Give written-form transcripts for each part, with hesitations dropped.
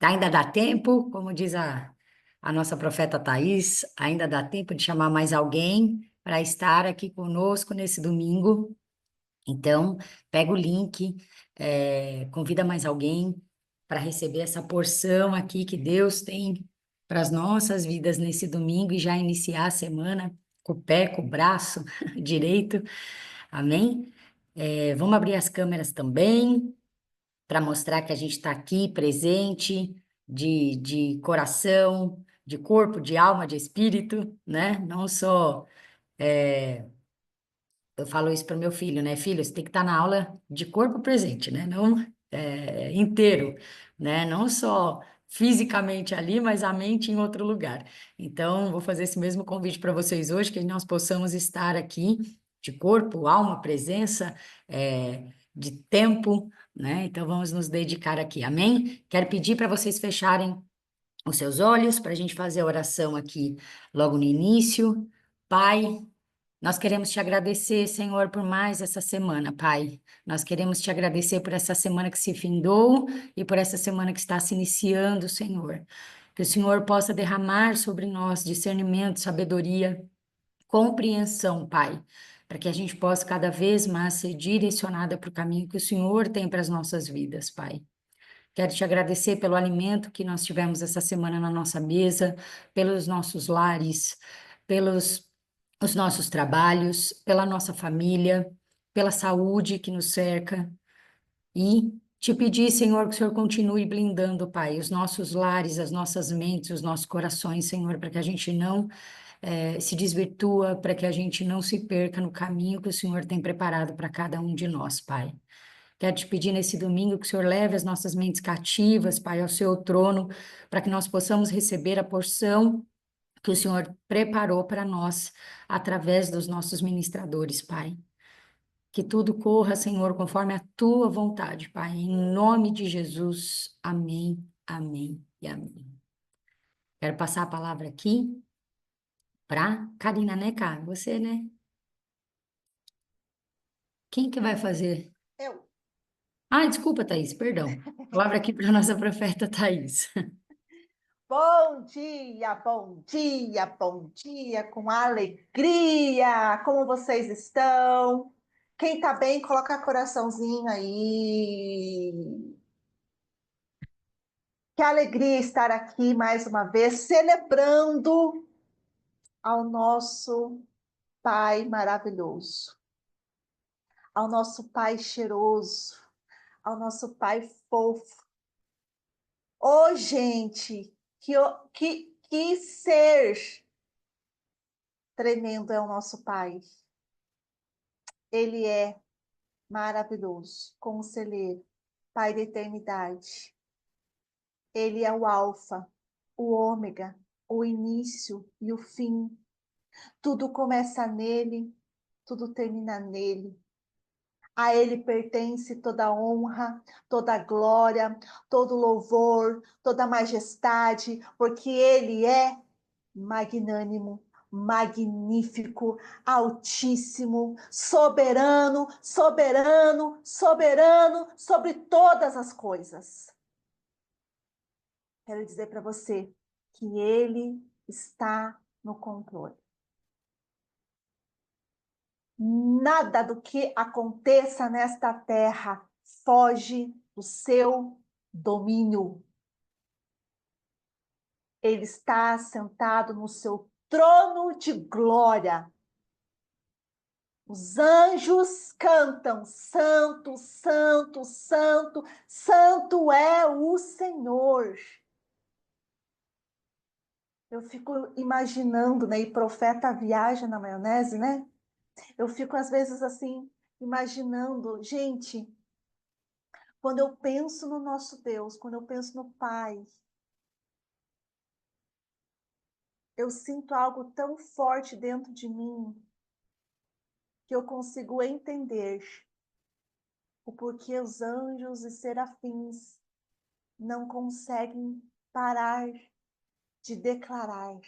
Ainda dá tempo, como diz a nossa profeta Thais, ainda dá tempo de chamar mais alguém para estar aqui conosco nesse domingo. Então, pega o link, convida mais alguém para receber essa porção aqui que Deus tem para as nossas vidas nesse domingo e já iniciar a semana com o pé, com o braço direito. Amém? Vamos abrir as câmeras também para mostrar que a gente está aqui presente, de coração, de corpo, de alma, de espírito, né? Não só. Eu falo isso para o meu filho, né? Filho, você tem que estar na aula de corpo presente, né? Não inteiro, né? Não só fisicamente ali, mas a mente em outro lugar. Então, vou fazer esse mesmo convite para vocês hoje, que nós possamos estar aqui de corpo, alma, presença, de tempo, né? Então, vamos nos dedicar aqui, amém? Quero pedir para vocês fecharem os seus olhos para a gente fazer a oração aqui logo no início. Pai. Nós queremos te agradecer, Senhor, por mais essa semana, Pai. Nós queremos te agradecer por essa semana que se findou e por essa semana que está se iniciando, Senhor. Que o Senhor possa derramar sobre nós discernimento, sabedoria, compreensão, Pai, para que a gente possa cada vez mais ser direcionada para o caminho que o Senhor tem para as nossas vidas, Pai. Quero te agradecer pelo alimento que nós tivemos essa semana na nossa mesa, pelos nossos lares, pelos os nossos trabalhos, pela nossa família, pela saúde que nos cerca. E te pedir, Senhor, que o Senhor continue blindando, Pai, os nossos lares, as nossas mentes, os nossos corações, Senhor, para que a gente não se desvirtua, para que a gente não se perca no caminho que o Senhor tem preparado para cada um de nós, Pai. Quero te pedir nesse domingo que o Senhor leve as nossas mentes cativas, Pai, ao seu trono, para que nós possamos receber a porção que o Senhor preparou para nós através dos nossos ministradores, Pai. Que tudo corra, Senhor, conforme a tua vontade, Pai. Em nome de Jesus. Amém, amém e amém. Quero passar a palavra aqui para Karina, né, cara? Você, né? Quem que vai fazer? Eu. Ah, desculpa, Thaís, perdão. Palavra aqui para a nossa profeta Thaís. Bom dia, com alegria. Como vocês estão? Quem tá bem, coloca coraçãozinho aí. Que alegria estar aqui mais uma vez, celebrando ao nosso Pai maravilhoso, ao nosso Pai cheiroso, ao nosso Pai fofo. Ô, gente, que ser tremendo é o nosso Pai. Ele é maravilhoso, conselheiro, Pai da eternidade. Ele é o Alfa, o Ômega, o início e o fim. Tudo começa nele, tudo termina nele. A ele pertence toda honra, toda glória, todo louvor, toda majestade, porque ele é magnânimo, magnífico, altíssimo, soberano, soberano, soberano sobre todas as coisas. Quero dizer para você que ele está no controle. Nada do que aconteça nesta terra foge do seu domínio. Ele está sentado no seu trono de glória. Os anjos cantam: Santo, Santo, Santo, Santo é o Senhor. Eu fico imaginando, né? E profeta viaja na maionese, né? Eu fico às vezes assim, imaginando, gente, quando eu penso no nosso Deus, quando eu penso no Pai, eu sinto algo tão forte dentro de mim que eu consigo entender o porquê os anjos e serafins não conseguem parar de declarar: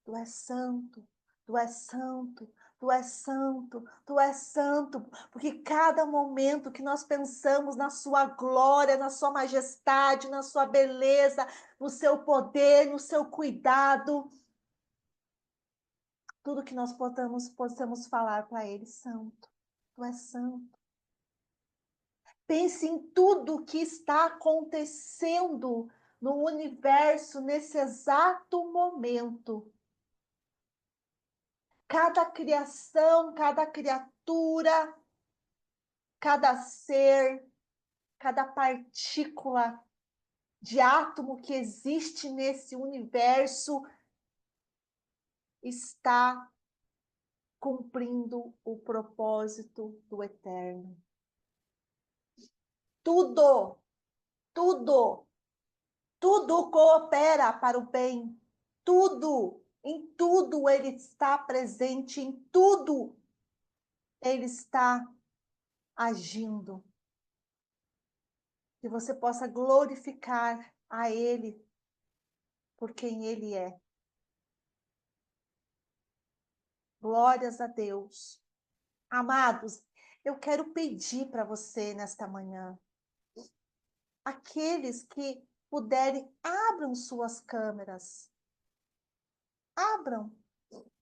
Tu és santo, Tu és santo, Tu és santo, tu és santo, porque cada momento que nós pensamos na sua glória, na sua majestade, na sua beleza, no seu poder, no seu cuidado, tudo que nós possamos falar para ele, santo, tu és santo. Pense em tudo que está acontecendo no universo nesse exato momento. Cada criação, cada criatura, cada ser, cada partícula de átomo que existe nesse universo está cumprindo o propósito do eterno. Tudo, tudo, tudo coopera para o bem. Tudo, em tudo ele está presente, em tudo ele está agindo. Que você possa glorificar a ele por quem ele é. Glórias a Deus. Amados, eu quero pedir para você nesta manhã, aqueles que puderem, abram suas câmeras. Abram.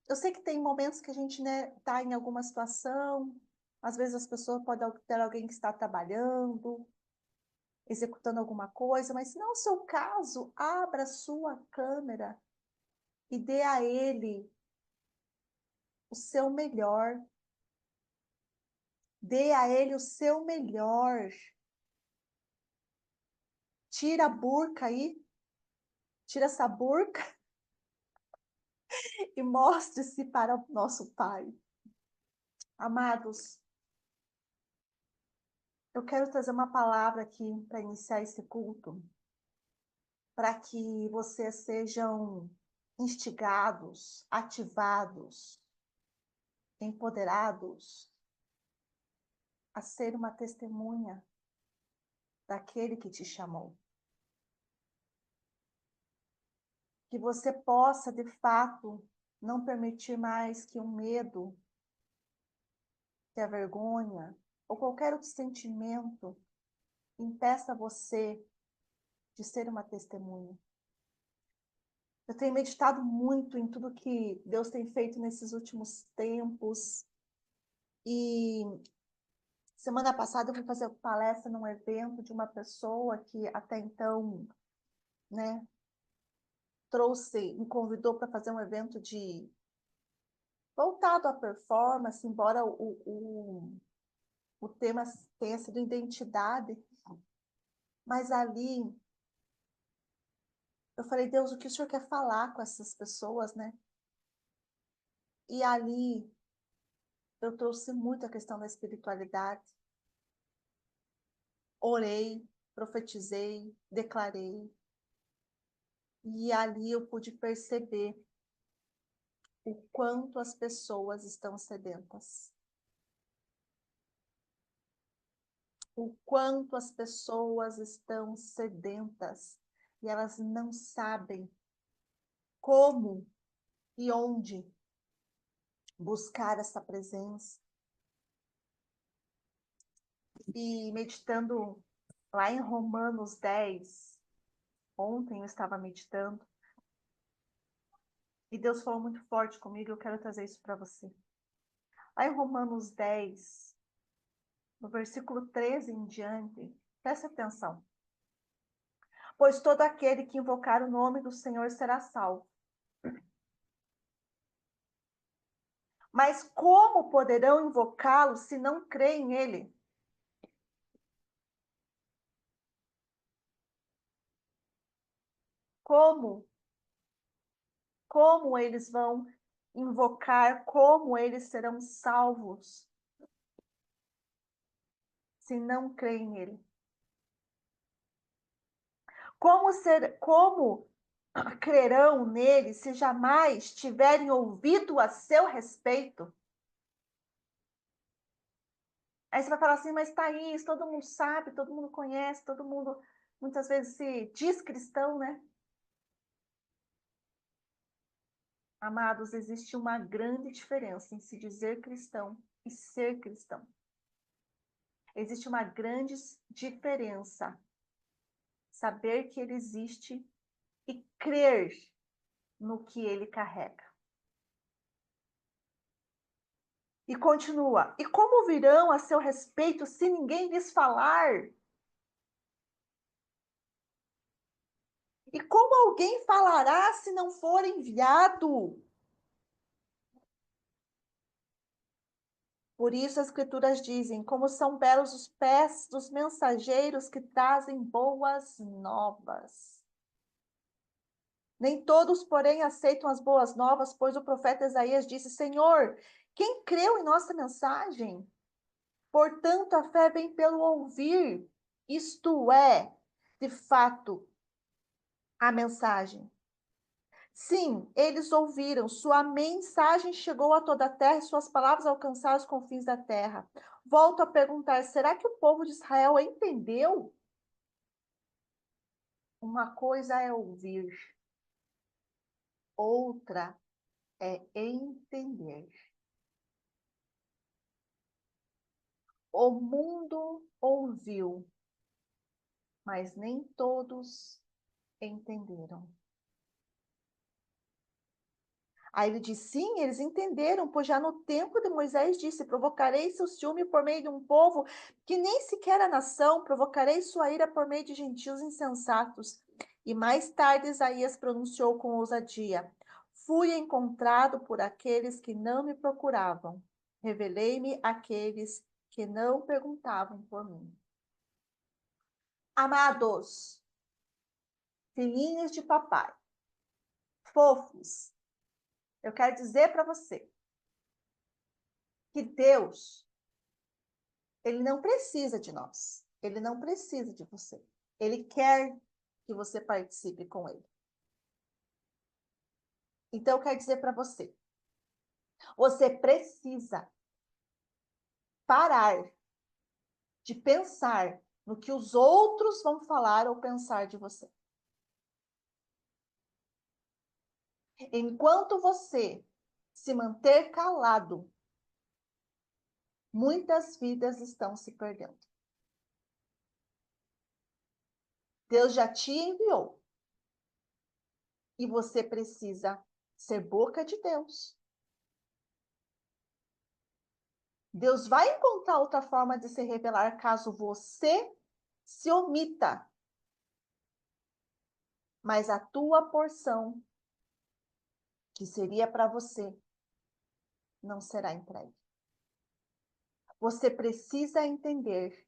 Eu sei que tem momentos que a gente, né, tá em alguma situação, às vezes as pessoas podem ter alguém que está trabalhando, executando alguma coisa, mas se não é o seu caso, abra a sua câmera e dê a ele o seu melhor. Dê a ele o seu melhor. Tira a burca aí, tira essa burca e mostre-se para o nosso Pai. Amados, eu quero trazer uma palavra aqui para iniciar esse culto, para que vocês sejam instigados, ativados, empoderados a ser uma testemunha daquele que te chamou. Que você possa, de fato, não permitir mais que o medo, que a vergonha, ou qualquer outro sentimento impeça você de ser uma testemunha. Eu tenho meditado muito em tudo que Deus tem feito nesses últimos tempos. E semana passada eu fui fazer palestra num evento de uma pessoa que até então, né, me convidou para fazer um evento voltado à performance, embora o tema tenha sido identidade, mas ali eu falei, Deus, o que o Senhor quer falar com essas pessoas, né? E ali eu trouxe muito a questão da espiritualidade. Orei, profetizei, declarei. E ali eu pude perceber o quanto as pessoas estão sedentas. O quanto as pessoas estão sedentas. E elas não sabem como e onde buscar essa presença. E meditando lá em Romanos 10, ontem eu estava meditando, e Deus falou muito forte comigo, eu quero trazer isso para você. Lá em Romanos 10, no versículo 13 em diante, preste atenção. Pois todo aquele que invocar o nome do Senhor será salvo. Mas como poderão invocá-lo se não creem nele? Como? Como eles vão invocar? Como eles serão salvos se não creem nele? Como crerão nele se jamais tiverem ouvido a seu respeito? Aí você vai falar assim, mas Thaís, todo mundo sabe, todo mundo conhece, todo mundo muitas vezes se diz cristão, né? Amados, existe uma grande diferença em se dizer cristão e ser cristão. Existe uma grande diferença saber que ele existe e crer no que ele carrega. E continua: e como virão a seu respeito se ninguém lhes falar? E como alguém falará se não for enviado? Por isso as escrituras dizem: como são belos os pés dos mensageiros que trazem boas novas. Nem todos, porém, aceitam as boas novas, pois o profeta Isaías disse: Senhor, quem creu em nossa mensagem? Portanto, a fé vem pelo ouvir, isto é, de fato, a mensagem. Sim, eles ouviram, sua mensagem chegou a toda a terra e suas palavras alcançaram os confins da terra. Volto a perguntar: será que o povo de Israel entendeu? Uma coisa é ouvir, outra é entender. O mundo ouviu, mas nem todos entenderam. Aí ele diz: sim, eles entenderam, pois já no tempo de Moisés disse: provocarei seu ciúme por meio de um povo que nem sequer é nação, provocarei sua ira por meio de gentios insensatos. E mais tarde Isaías pronunciou com ousadia: fui encontrado por aqueles que não me procuravam, revelei-me àqueles que não perguntavam por mim. Amados, filhinhos de papai, fofos, eu quero dizer para você que Deus, ele não precisa de nós. Ele não precisa de você. Ele quer que você participe com ele. Então, eu quero dizer para você, você precisa parar de pensar no que os outros vão falar ou pensar de você. Enquanto você se manter calado, muitas vidas estão se perdendo. Deus já te enviou. E você precisa ser boca de Deus. Deus vai encontrar outra forma de se revelar caso você se omita. Mas a tua porção, que seria para você, não será entregue. Você precisa entender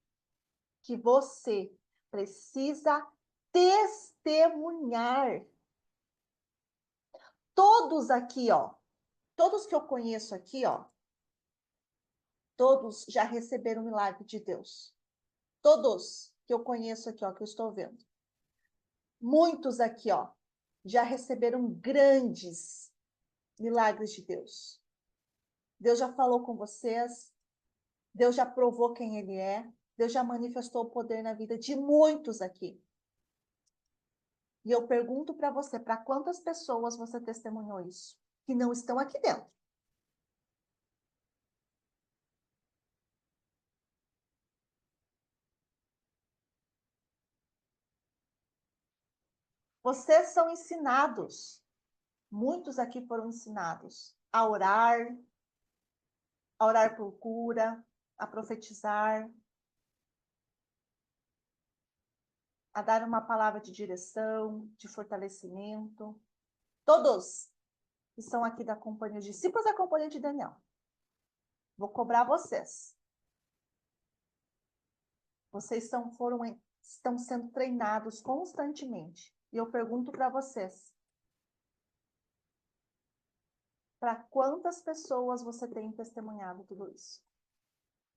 que você precisa testemunhar. Todos aqui, ó, todos que eu conheço aqui, ó, todos já receberam o milagre de Deus. Todos que eu conheço aqui, ó, que eu estou vendo. Muitos aqui, ó, já receberam grandes milagres de Deus. Deus já falou com vocês, Deus já provou quem Ele é, Deus já manifestou o poder na vida de muitos aqui. E eu pergunto para você, para quantas pessoas você testemunhou isso? Que não estão aqui dentro. Vocês são ensinados, muitos aqui foram ensinados a orar por cura, a profetizar, a dar uma palavra de direção, de fortalecimento. Todos que são aqui da companhia, os discípulos da companhia de Daniel. Vou cobrar vocês. Vocês estão sendo treinados constantemente. E eu pergunto para vocês, para quantas pessoas você tem testemunhado tudo isso?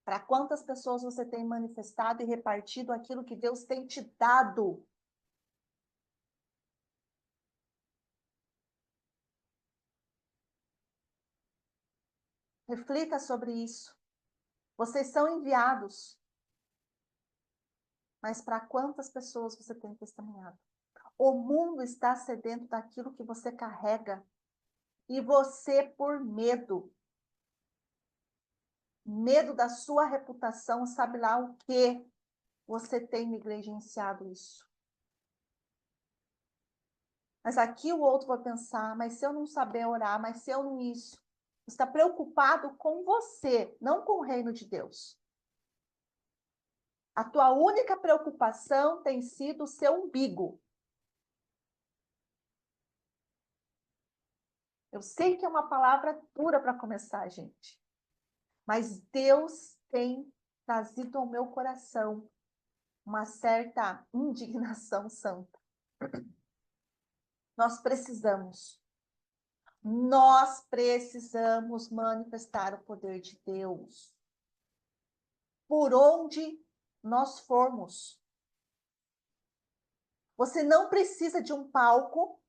Para quantas pessoas você tem manifestado e repartido aquilo que Deus tem te dado? Reflita sobre isso. Vocês são enviados, mas para quantas pessoas você tem testemunhado? O mundo está sedento daquilo que você carrega. E você, por medo da sua reputação, sabe lá o que você tem negligenciado isso. Mas aqui o outro vai pensar, mas se eu não saber orar, mas se eu não isso. Você está preocupado com você, não com o reino de Deus. A tua única preocupação tem sido o seu umbigo. Eu sei que é uma palavra dura para começar, gente. Mas Deus tem trazido ao meu coração uma certa indignação santa. Nós precisamos manifestar o poder de Deus. Por onde nós formos. Você não precisa de um palco.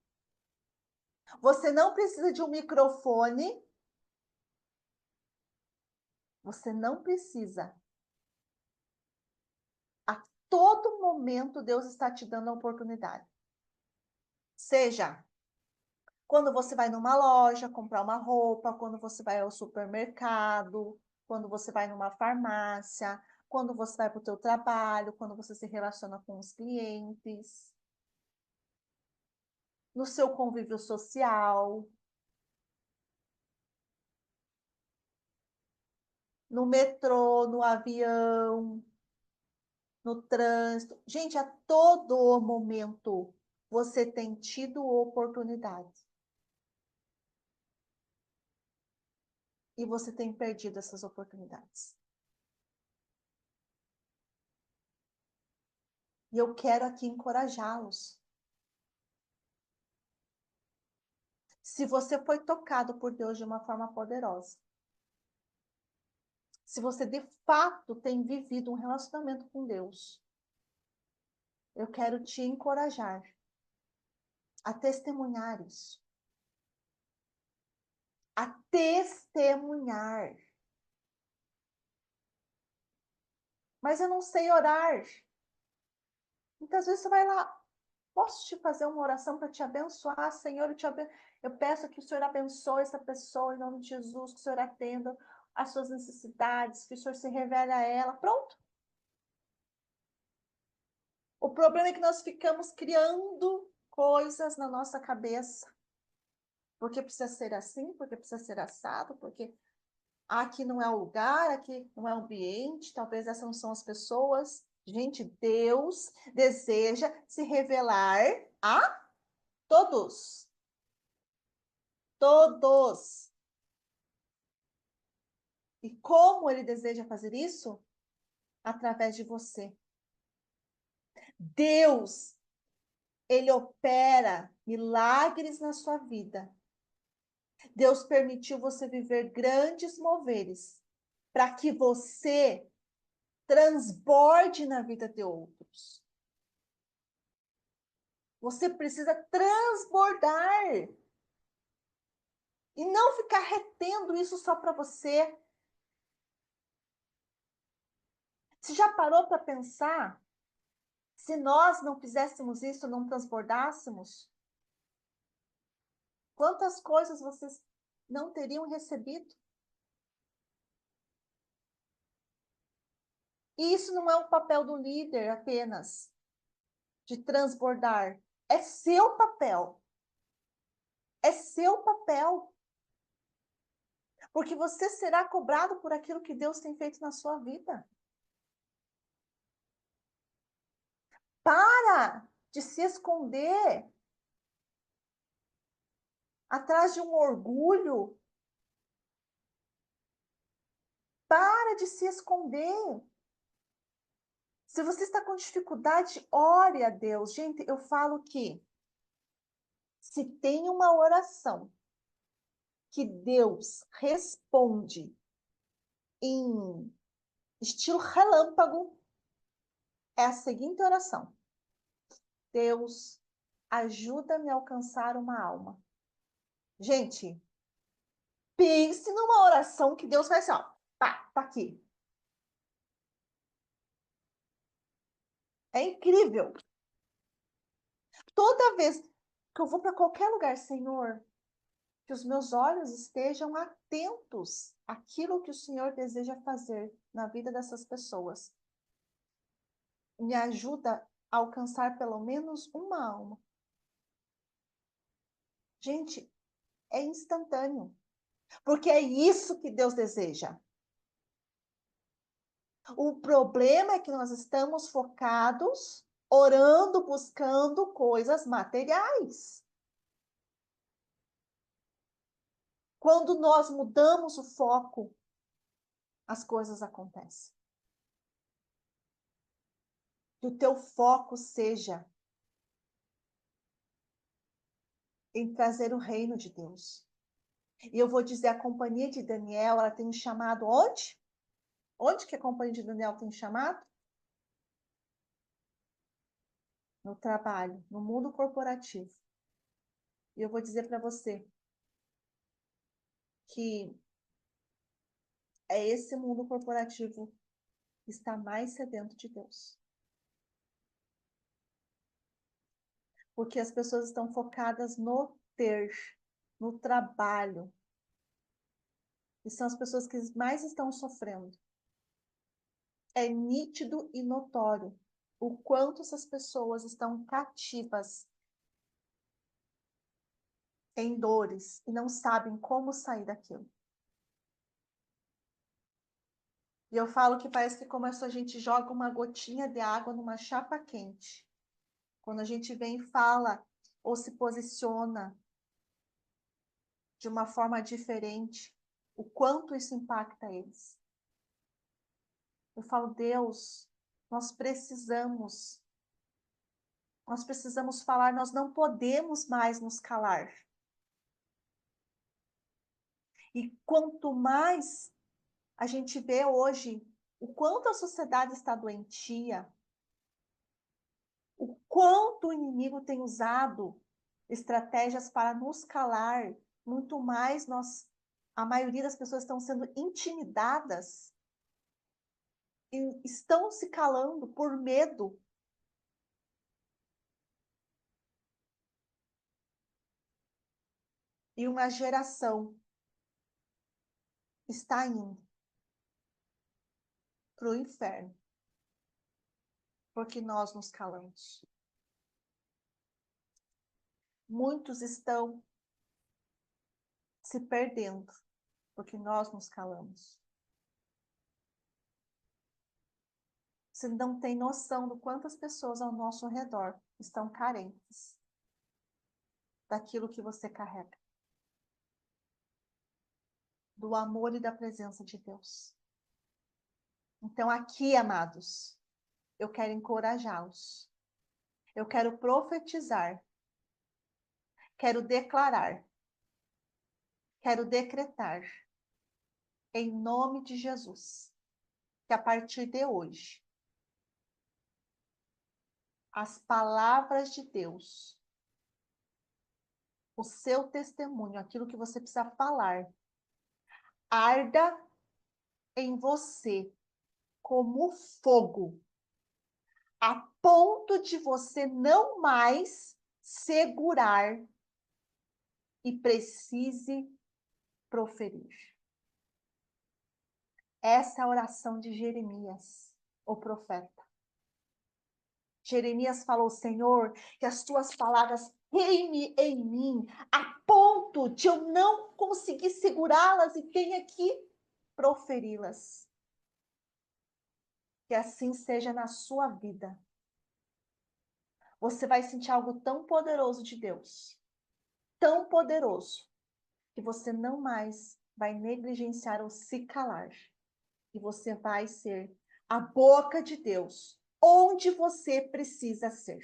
Você não precisa de um microfone. Você não precisa. A todo momento, Deus está te dando a oportunidade. Seja quando você vai numa loja comprar uma roupa, quando você vai ao supermercado, quando você vai numa farmácia, quando você vai para o seu trabalho, quando você se relaciona com os clientes, no seu convívio social, no metrô, no avião, no trânsito. Gente, a todo momento você tem tido oportunidade. E você tem perdido essas oportunidades. E eu quero aqui encorajá-los. Se você foi tocado por Deus de uma forma poderosa, se você de fato tem vivido um relacionamento com Deus, eu quero te encorajar a testemunhar isso. A testemunhar. Mas eu não sei orar. Muitas vezes você vai lá, posso te fazer uma oração para te abençoar, Senhor? Eu peço que o Senhor abençoe essa pessoa em nome de Jesus, que o Senhor atenda as suas necessidades, que o Senhor se revele a ela. Pronto. O problema é que nós ficamos criando coisas na nossa cabeça. Porque precisa ser assim, porque precisa ser assado, porque aqui não é o lugar, aqui não é o ambiente, talvez essas não são as pessoas. Gente, Deus deseja se revelar a todos. Todos. E como ele deseja fazer isso? Através de você. Deus, ele opera milagres na sua vida. Deus permitiu você viver grandes moveres para que você transborde na vida de outros. Você precisa transbordar. E não ficar retendo isso só para você. Você já parou para pensar? Se nós não fizéssemos isso, não transbordássemos, quantas coisas vocês não teriam recebido? E isso não é um papel do líder apenas, de transbordar. É seu papel. É seu papel. Porque você será cobrado por aquilo que Deus tem feito na sua vida. Para de se esconder atrás de um orgulho. Para de se esconder. Se você está com dificuldade, ore a Deus. Gente, eu falo que se tem uma oração que Deus responde em estilo relâmpago, é a seguinte oração: Deus, ajuda-me a alcançar uma alma. Gente, pense numa oração que Deus vai assim, ó, tá aqui. É incrível. Toda vez que eu vou para qualquer lugar, Senhor, que os meus olhos estejam atentos àquilo que o Senhor deseja fazer na vida dessas pessoas. Me ajuda a alcançar pelo menos uma alma. Gente, é instantâneo, porque é isso que Deus deseja. O problema é que nós estamos focados, orando, buscando coisas materiais. Quando nós mudamos o foco, as coisas acontecem. Que o teu foco seja em trazer o reino de Deus. E eu vou dizer, a companhia de Daniel, ela tem um chamado onde? Onde que a companhia de Daniel tem um chamado? No trabalho, no mundo corporativo. E eu vou dizer para você que é esse mundo corporativo que está mais sedento de Deus. Porque as pessoas estão focadas no ter, no trabalho. E são as pessoas que mais estão sofrendo. É nítido e notório o quanto essas pessoas estão cativas em dores e não sabem como sair daquilo. E eu falo que parece que como a gente joga uma gotinha de água numa chapa quente. Quando a gente vem e fala ou se posiciona de uma forma diferente, o quanto isso impacta eles. Eu falo, Deus, nós precisamos falar, nós não podemos mais nos calar. E quanto mais a gente vê hoje o quanto a sociedade está doentia, o quanto o inimigo tem usado estratégias para nos calar, muito mais a maioria das pessoas estão sendo intimidadas e estão se calando por medo. E uma geração está indo para o inferno, porque nós nos calamos. Muitos estão se perdendo, porque nós nos calamos. Você não tem noção do quantas pessoas ao nosso redor estão carentes daquilo que você carrega. Do amor e da presença de Deus. Então aqui, amados, eu quero encorajá-los. Eu quero profetizar. Quero declarar. Quero decretar. Em nome de Jesus. Que a partir de hoje, as palavras de Deus, o seu testemunho, aquilo que você precisa falar, arda em você como fogo, a ponto de você não mais segurar e precise proferir. Essa é a oração de Jeremias, o profeta. Jeremias falou, Senhor, que as tuas palavras reinem em mim, a ponto de eu não conseguir segurá-las e tenha que proferi-las. Que assim seja na sua vida. Você vai sentir algo tão poderoso de Deus, tão poderoso, que você não mais vai negligenciar ou se calar. E você vai ser a boca de Deus, onde você precisa ser.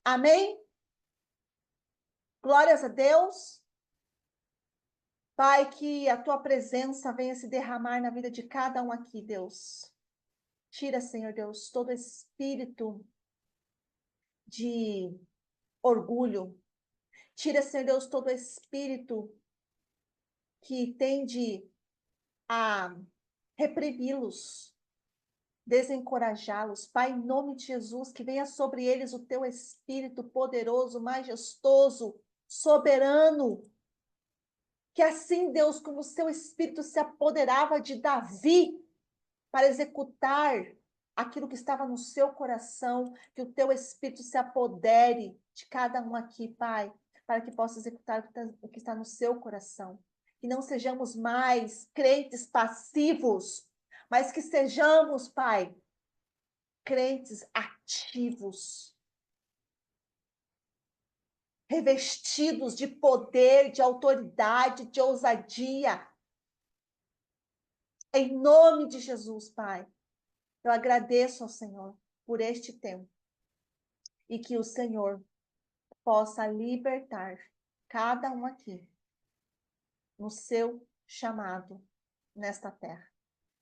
Amém? Glórias a Deus. Pai, que a tua presença venha se derramar na vida de cada um aqui, Deus. Tira, Senhor Deus, todo espírito de orgulho. Tira, Senhor Deus, todo espírito que tende a reprimi-los, desencorajá-los. Pai, em nome de Jesus, que venha sobre eles o teu espírito poderoso, majestoso, soberano, que assim, Deus, como o seu Espírito se apoderava de Davi para executar aquilo que estava no seu coração, que o teu Espírito se apodere de cada um aqui, Pai, para que possa executar o que está no seu coração. Que não sejamos mais crentes passivos, mas que sejamos, Pai, crentes ativos, revestidos de poder, de autoridade, de ousadia. Em nome de Jesus, Pai, eu agradeço ao Senhor por este tempo e que o Senhor possa libertar cada um aqui no seu chamado nesta terra.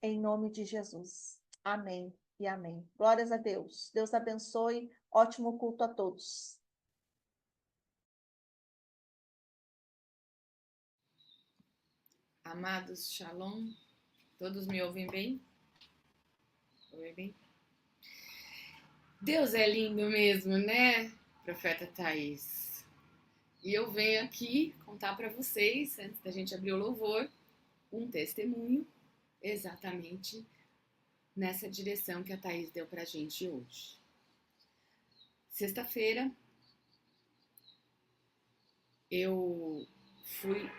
Em nome de Jesus. Amém e amém. Glórias a Deus. Deus abençoe. Ótimo culto a todos. Amados, shalom. Todos me ouvem bem? Ouvem bem? Deus é lindo mesmo, né, profeta Thaís? E eu venho aqui contar para vocês, antes da gente abrir o louvor, um testemunho exatamente nessa direção que a Thaís deu pra gente hoje. Sexta-feira, eu fui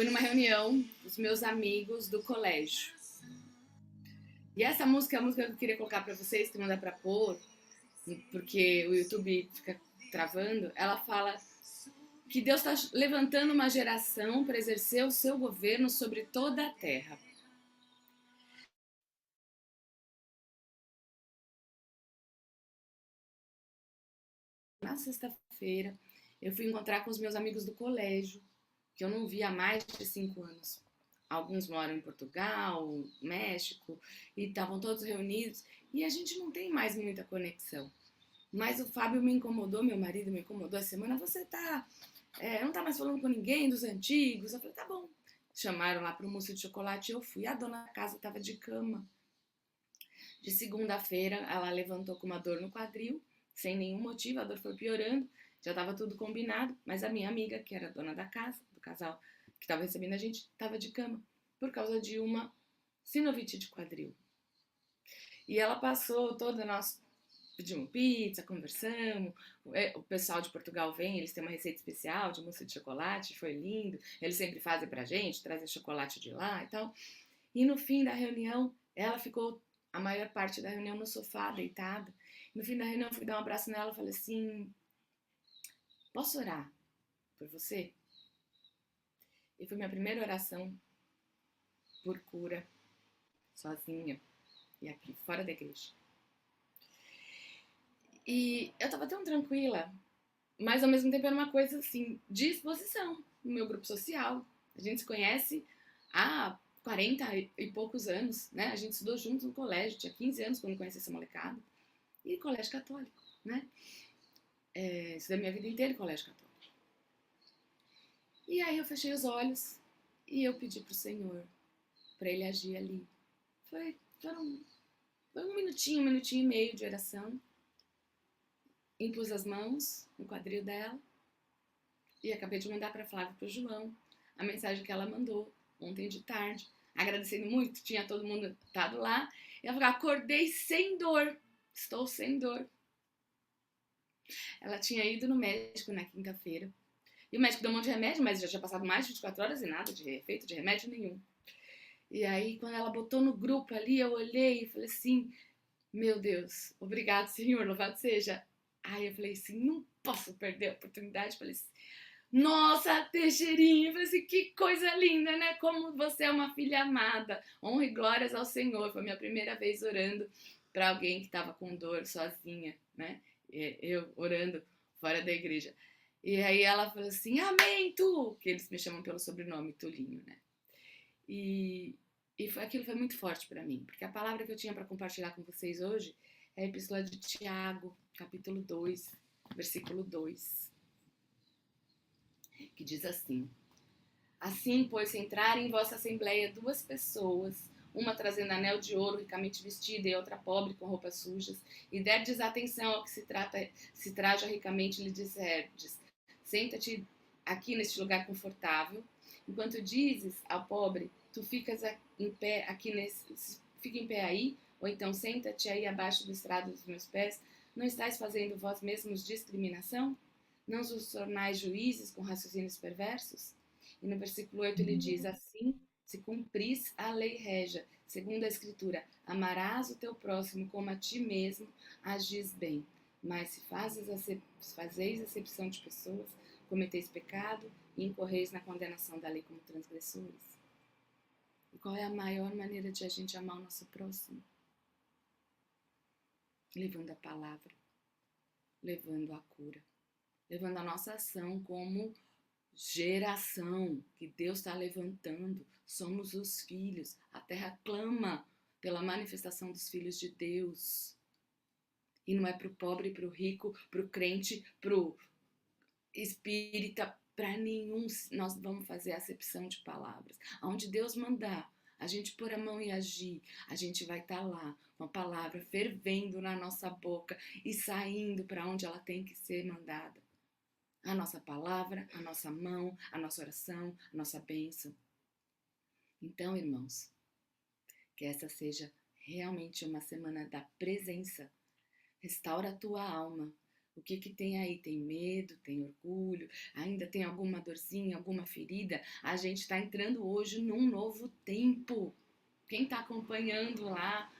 numa reunião dos meus amigos do colégio. E essa música é a música que eu queria colocar pra vocês, que não dá pra pôr, porque o YouTube fica travando. Ela fala que Deus está levantando uma geração para exercer o seu governo sobre toda a terra. Na sexta-feira, eu fui encontrar com os meus amigos do colégio, que eu não via há mais de 5 anos. Alguns moram em Portugal, México, e estavam todos reunidos, e a gente não tem mais muita conexão. Mas o Fábio me incomodou, meu marido me incomodou essa semana, você não tá mais falando com ninguém dos antigos? Eu falei, tá bom. Chamaram lá pro mousse de chocolate e eu fui. A dona da casa tava de cama. De segunda-feira, ela levantou com uma dor no quadril, sem nenhum motivo, a dor foi piorando, já tava tudo combinado, mas a minha amiga, que era dona da casa, do casal que tava recebendo a gente, tava de cama, por causa de uma sinovite de quadril. E ela passou toda, nós pedimos pizza, conversamos, o pessoal de Portugal vem, eles têm uma receita especial de mousse de chocolate, foi lindo, eles sempre fazem pra gente, trazem chocolate de lá e tal. E no fim da reunião, ela ficou a maior parte da reunião no sofá, deitada. No fim da reunião, eu fui dar um abraço nela e falei assim, posso orar por você? E foi minha primeira oração por cura, sozinha, e aqui, fora da igreja. E eu tava tão tranquila, mas ao mesmo tempo era uma coisa assim, de exposição no meu grupo social. A gente se conhece há 40 e poucos anos, né? A gente estudou juntos no colégio, tinha 15 anos quando conheci essa molecada. E colégio católico, né? Estudei minha vida inteira em colégio católico. E aí eu fechei os olhos e eu pedi pro Senhor para ele agir ali. Foi um minutinho e meio de oração. Impus as mãos no quadril dela e acabei de mandar para Flávia e para o João a mensagem que ela mandou ontem de tarde, agradecendo muito, tinha todo mundo estado lá. E ela falou, acordei sem dor, estou sem dor. Ela tinha ido no médico na quinta-feira e o médico deu um monte de remédio, mas já tinha passado mais de 24 horas e nada de efeito de remédio nenhum. E aí, quando ela botou no grupo ali, eu olhei e falei assim, meu Deus, obrigado, Senhor, louvado seja. Aí eu falei assim, não posso perder a oportunidade. Falei assim, nossa, Teixeirinha, falei assim, que coisa linda, né? Como você é uma filha amada. Honra e glórias ao Senhor. Foi minha primeira vez orando para alguém que estava com dor sozinha, né? Eu orando fora da igreja. E aí ela falou assim, amém, Tu! Que eles me chamam pelo sobrenome, Tulinho, né? Aquilo foi muito forte para mim, porque a palavra que eu tinha para compartilhar com vocês hoje é a Epístola de Tiago, capítulo 2, versículo 2, que diz assim, assim, pois, se entrar em vossa assembleia 2 pessoas, uma trazendo anel de ouro ricamente vestida e outra pobre com roupas sujas, e derdes atenção ao que se traja ricamente, lhe disserdes, senta-te aqui neste lugar confortável, enquanto dizes ao pobre, tu ficas em pé aqui fica em pé aí, ou então senta-te aí abaixo do estrado dos meus pés, não estáis fazendo vós mesmos discriminação? Não os tornais juízes com raciocínios perversos? E no versículo 8 ele diz, assim se cumpris a lei régia, segundo a Escritura, amarás o teu próximo como a ti mesmo, agis bem. Mas se fazeis acepção de pessoas, cometeis pecado e incorreis na condenação da lei como transgressores. E qual é a maior maneira de a gente amar o nosso próximo? Levando a palavra, levando a cura, levando a nossa ação como geração que Deus está levantando. Somos os filhos. A terra clama pela manifestação dos filhos de Deus. E não é para o pobre, para o rico, para o crente, para o espírita, para nenhum. Nós vamos fazer acepção de palavras. Aonde Deus mandar a gente pôr a mão e agir, a gente vai estar lá com a palavra fervendo na nossa boca e saindo para onde ela tem que ser mandada. A nossa palavra, a nossa mão, a nossa oração, a nossa bênção. Então, irmãos, que essa seja realmente uma semana da presença. Restaura a tua alma. O que tem aí? Tem medo, tem orgulho, ainda tem alguma dorzinha, alguma ferida? A gente está entrando hoje num novo tempo. Quem está acompanhando lá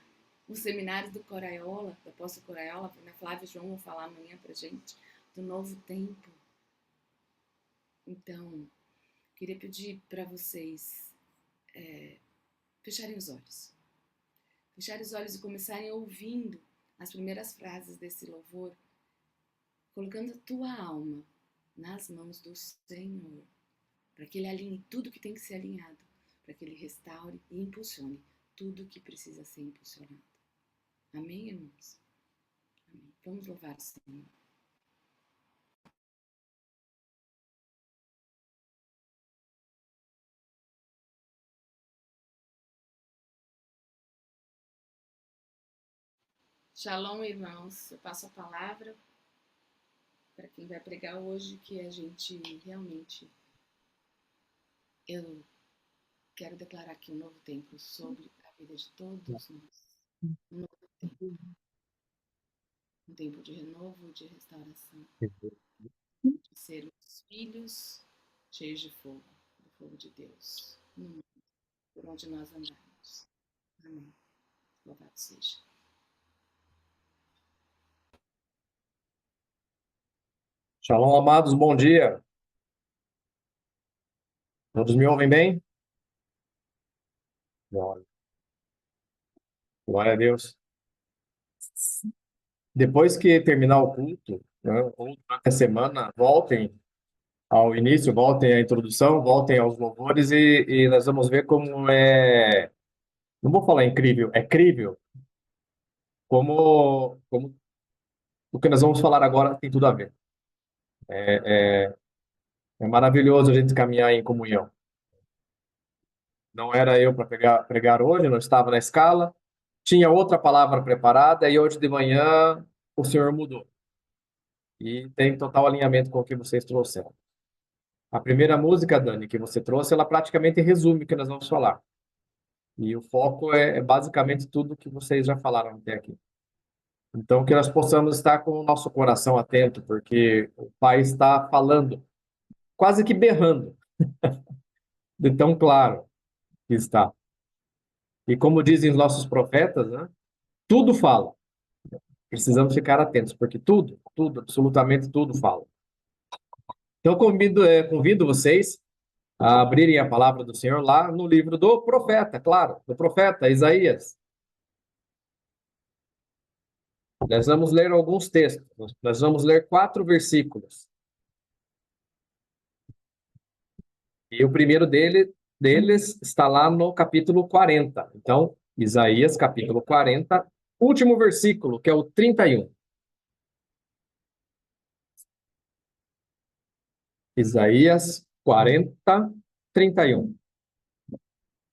os seminários do Coraiola, do apóstolo Coraiola, a Flávia e João vão falar amanhã pra gente, do novo tempo. Então, queria pedir para vocês fecharem os olhos. Fecharem os olhos e começarem ouvindo as primeiras frases desse louvor, colocando a tua alma nas mãos do Senhor, para que Ele alinhe tudo que tem que ser alinhado, para que Ele restaure e impulsione tudo que precisa ser impulsionado. Amém, irmãos? Amém. Vamos louvar o Senhor. Shalom, irmãos. Eu passo a palavra para quem vai pregar hoje, que a gente realmente... Eu quero declarar aqui um novo tempo sobre a vida de todos nós. Um novo tempo. Um tempo de renovo, de restauração. De sermos filhos cheios de fogo, do fogo de Deus, no mundo, por onde nós andarmos. Amém. Louvado seja. Shalom, amados, bom dia. Todos me ouvem bem? Glória. Glória a Deus. Depois que terminar o culto, né, ou durante a semana, voltem ao início, voltem à introdução, voltem aos louvores e nós vamos ver como não vou falar incrível, é crível, como o que nós vamos falar agora tem tudo a ver. É maravilhoso a gente caminhar em comunhão. Não era eu para pregar hoje, não estava na escala. Tinha outra palavra preparada e hoje de manhã o senhor mudou. E tem total alinhamento com o que vocês trouxeram. A primeira música, Dani, que você trouxe, ela praticamente resume o que nós vamos falar. E o foco é basicamente tudo que vocês já falaram até aqui. Então, que nós possamos estar com o nosso coração atento, porque o Pai está falando, quase que berrando, de tão claro que está. E como dizem os nossos profetas, né, tudo fala. Precisamos ficar atentos, porque tudo, absolutamente tudo fala. Então, convido vocês a abrirem a palavra do Senhor lá no livro do profeta, claro, do profeta Isaías. Nós vamos ler alguns textos, nós vamos ler 4 versículos. E o primeiro deles está lá no capítulo 40. Então, Isaías, capítulo 40, último versículo, que é o 31. Isaías 40, 31.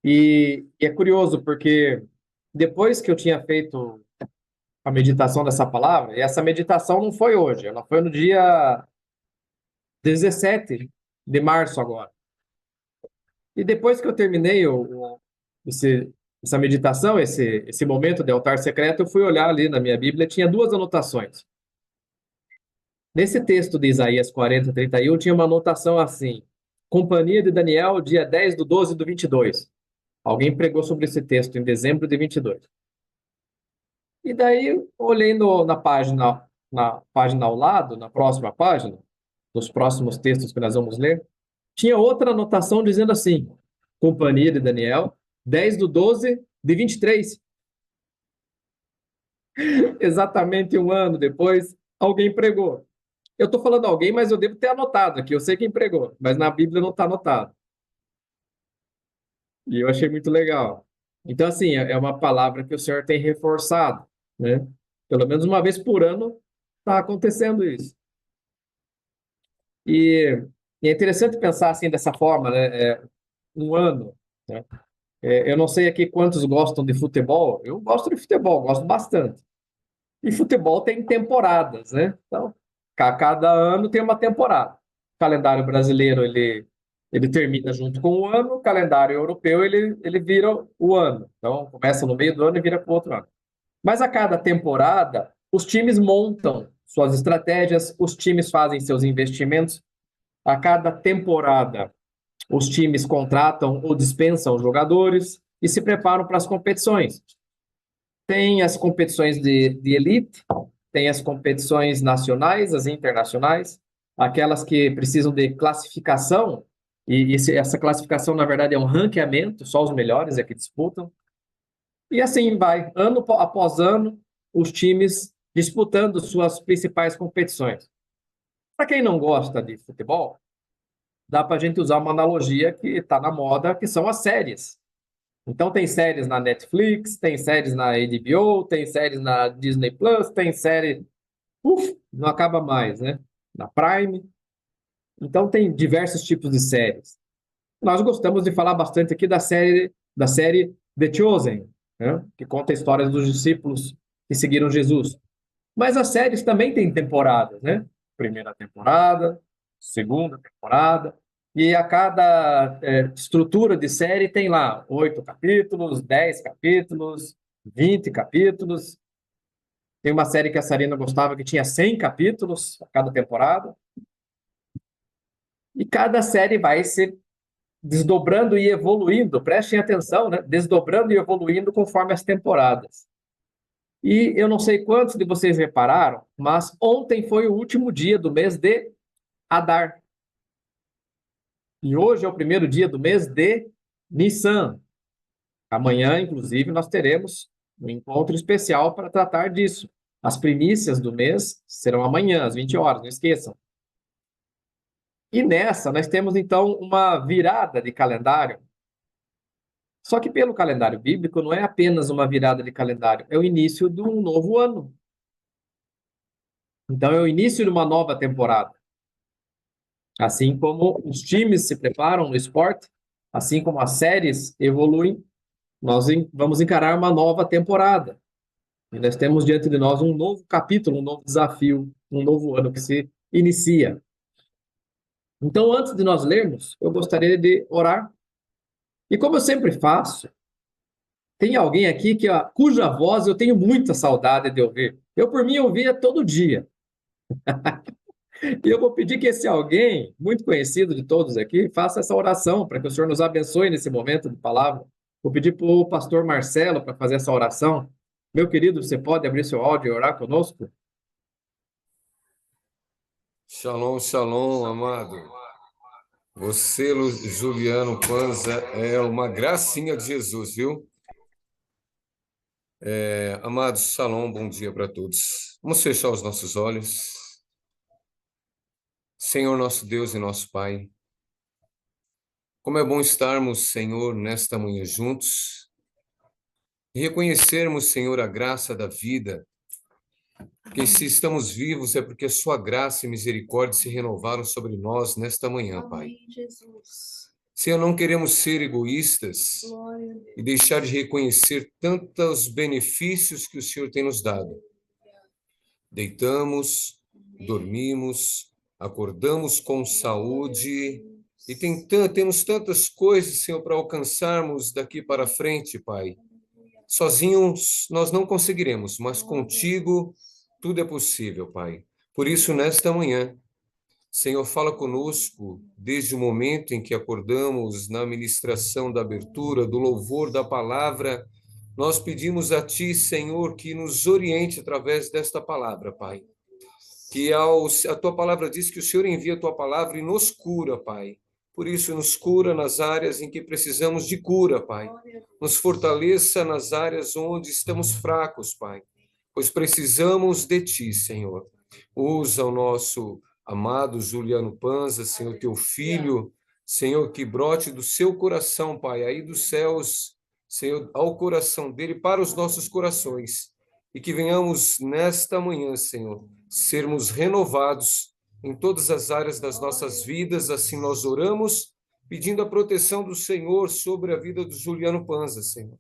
E é curioso, porque depois que eu tinha feito a meditação dessa palavra, e essa meditação não foi hoje, ela foi no dia 17 de março agora. E depois que eu terminei essa meditação, esse momento de altar secreto, eu fui olhar ali na minha Bíblia, tinha duas anotações. Nesse texto de Isaías 40:31, tinha uma anotação assim: Companhia de Daniel, dia 10/12/22. Alguém pregou sobre esse texto em dezembro de 22. E daí, olhei na página ao lado, na próxima página, nos próximos textos que nós vamos ler, tinha outra anotação dizendo assim: Companhia de Daniel, 10/12/23. Exatamente um ano depois, alguém pregou. Eu estou falando alguém, mas eu devo ter anotado aqui. Eu sei quem pregou, mas na Bíblia não está anotado. E eu achei muito legal. Então, assim, é uma palavra que o Senhor tem reforçado, né? Pelo menos uma vez por ano está acontecendo isso. E é interessante pensar assim dessa forma, né? Um ano, né? Eu não sei aqui quantos gostam de futebol. Eu gosto de futebol, gosto bastante. E futebol tem temporadas, né? Então, cada ano tem uma temporada. O calendário brasileiro, ele termina junto com o ano, o calendário europeu, ele vira o ano. Então, começa no meio do ano e vira para o outro ano. Mas a cada temporada, os times montam suas estratégias, os times fazem seus investimentos. A cada temporada, os times contratam ou dispensam jogadores e se preparam para as competições. Tem as competições de elite, tem as competições nacionais, as internacionais, aquelas que precisam de classificação, e essa classificação, na verdade, é um ranqueamento, só os melhores é que disputam. E assim vai, ano após ano, os times disputando suas principais competições. Para quem não gosta de futebol, dá para a gente usar uma analogia que está na moda, que são as séries. Então tem séries na Netflix, tem séries na HBO, tem séries na Disney Plus, tem série, não acaba mais, né? Na Prime. Então tem diversos tipos de séries. Nós gostamos de falar bastante aqui da série The Chosen, né? Que conta a história dos discípulos que seguiram Jesus. Mas as séries também têm temporadas, né? Primeira temporada, segunda temporada, e a cada estrutura de série tem lá 8 capítulos, 10 capítulos, 20 capítulos. Tem uma série que a Sarina gostava que tinha 100 capítulos a cada temporada. E cada série vai se desdobrando e evoluindo, prestem atenção, né? Desdobrando e evoluindo conforme as temporadas. E eu não sei quantos de vocês repararam, mas ontem foi o último dia do mês de Adar. E hoje é o primeiro dia do mês de Nissan. Amanhã, inclusive, nós teremos um encontro especial para tratar disso. As primícias do mês serão amanhã, às 20 horas, não esqueçam. E nessa, nós temos, então, uma virada de calendário. Só que pelo calendário bíblico, não é apenas uma virada de calendário, é o início de um novo ano. Então, é o início de uma nova temporada. Assim como os times se preparam no esporte, assim como as séries evoluem, nós vamos encarar uma nova temporada. E nós temos diante de nós um novo capítulo, um novo desafio, um novo ano que se inicia. Então, antes de nós lermos, eu gostaria de orar. E como eu sempre faço, tem alguém aqui cuja voz eu tenho muita saudade de ouvir. Eu, por mim, ouvia todo dia. E eu vou pedir que esse alguém, muito conhecido de todos aqui, faça essa oração para que o Senhor nos abençoe nesse momento de palavra. Vou pedir para o pastor Marcelo para fazer essa oração. Meu querido, você pode abrir seu áudio e orar conosco? Shalom, shalom, amado. Você, Juliano Panza, é uma gracinha de Jesus, viu? Amados, shalom, bom dia para todos. Vamos fechar os nossos olhos. Senhor, nosso Deus e nosso Pai, como é bom estarmos, Senhor, nesta manhã juntos e reconhecermos, Senhor, a graça da vida, porque se estamos vivos é porque a sua graça e misericórdia se renovaram sobre nós nesta manhã, Pai. Amém, Jesus. Senhor, não queremos ser egoístas Glória a Deus. e deixar de reconhecer tantos benefícios que o Senhor tem nos dado. Deitamos, dormimos, acordamos com saúde e temos tantas coisas, Senhor, para alcançarmos daqui para frente, Pai. Sozinhos nós não conseguiremos, mas contigo tudo é possível, Pai. Por isso, nesta manhã, Senhor, fala conosco desde o momento em que acordamos na ministração da abertura, do louvor da palavra. Nós pedimos a Ti, Senhor, que nos oriente através desta palavra, Pai. Que a Tua palavra diz que o Senhor envia a Tua palavra e nos cura, Pai. Por isso, nos cura nas áreas em que precisamos de cura, Pai. Nos fortaleça nas áreas onde estamos fracos, Pai. Pois precisamos de Ti, Senhor. Usa o nosso amado Juliano Panza, Senhor, Teu filho, Senhor, que brote do seu coração, Pai, aí dos céus, Senhor, ao coração dele, para os nossos corações. E que venhamos nesta manhã, Senhor, sermos renovados em todas as áreas das nossas vidas. Assim nós oramos, pedindo a proteção do Senhor sobre a vida do Juliano Panza, Senhor.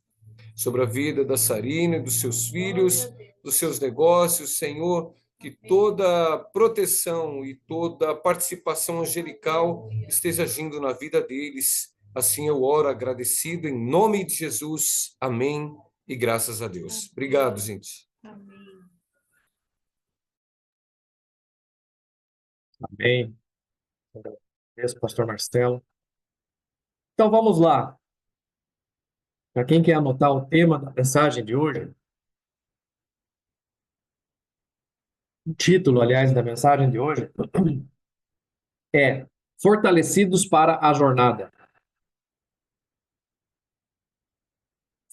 Sobre a vida da Sarina, dos seus filhos, dos seus negócios, Senhor, que toda proteção e toda participação angelical esteja agindo na vida deles. Assim eu oro agradecido em nome de Jesus. Amém. E graças a Deus. Obrigado, gente. Amém. Amém. Agradeço, pastor Marcelo. Então vamos lá. Para quem quer anotar o tema da mensagem de hoje, o título, aliás, da mensagem de hoje é Fortalecidos para a Jornada.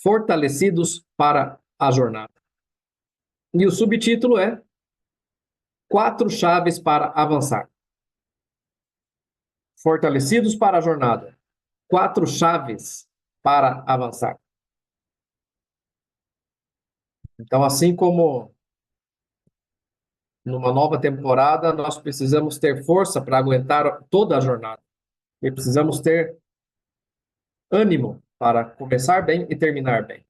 Fortalecidos para a Jornada. E o subtítulo é 4 chaves para avançar. Fortalecidos para a jornada. 4 chaves para avançar. Então, assim como numa nova temporada, nós precisamos ter força para aguentar toda a jornada. E precisamos ter ânimo para começar bem e terminar bem.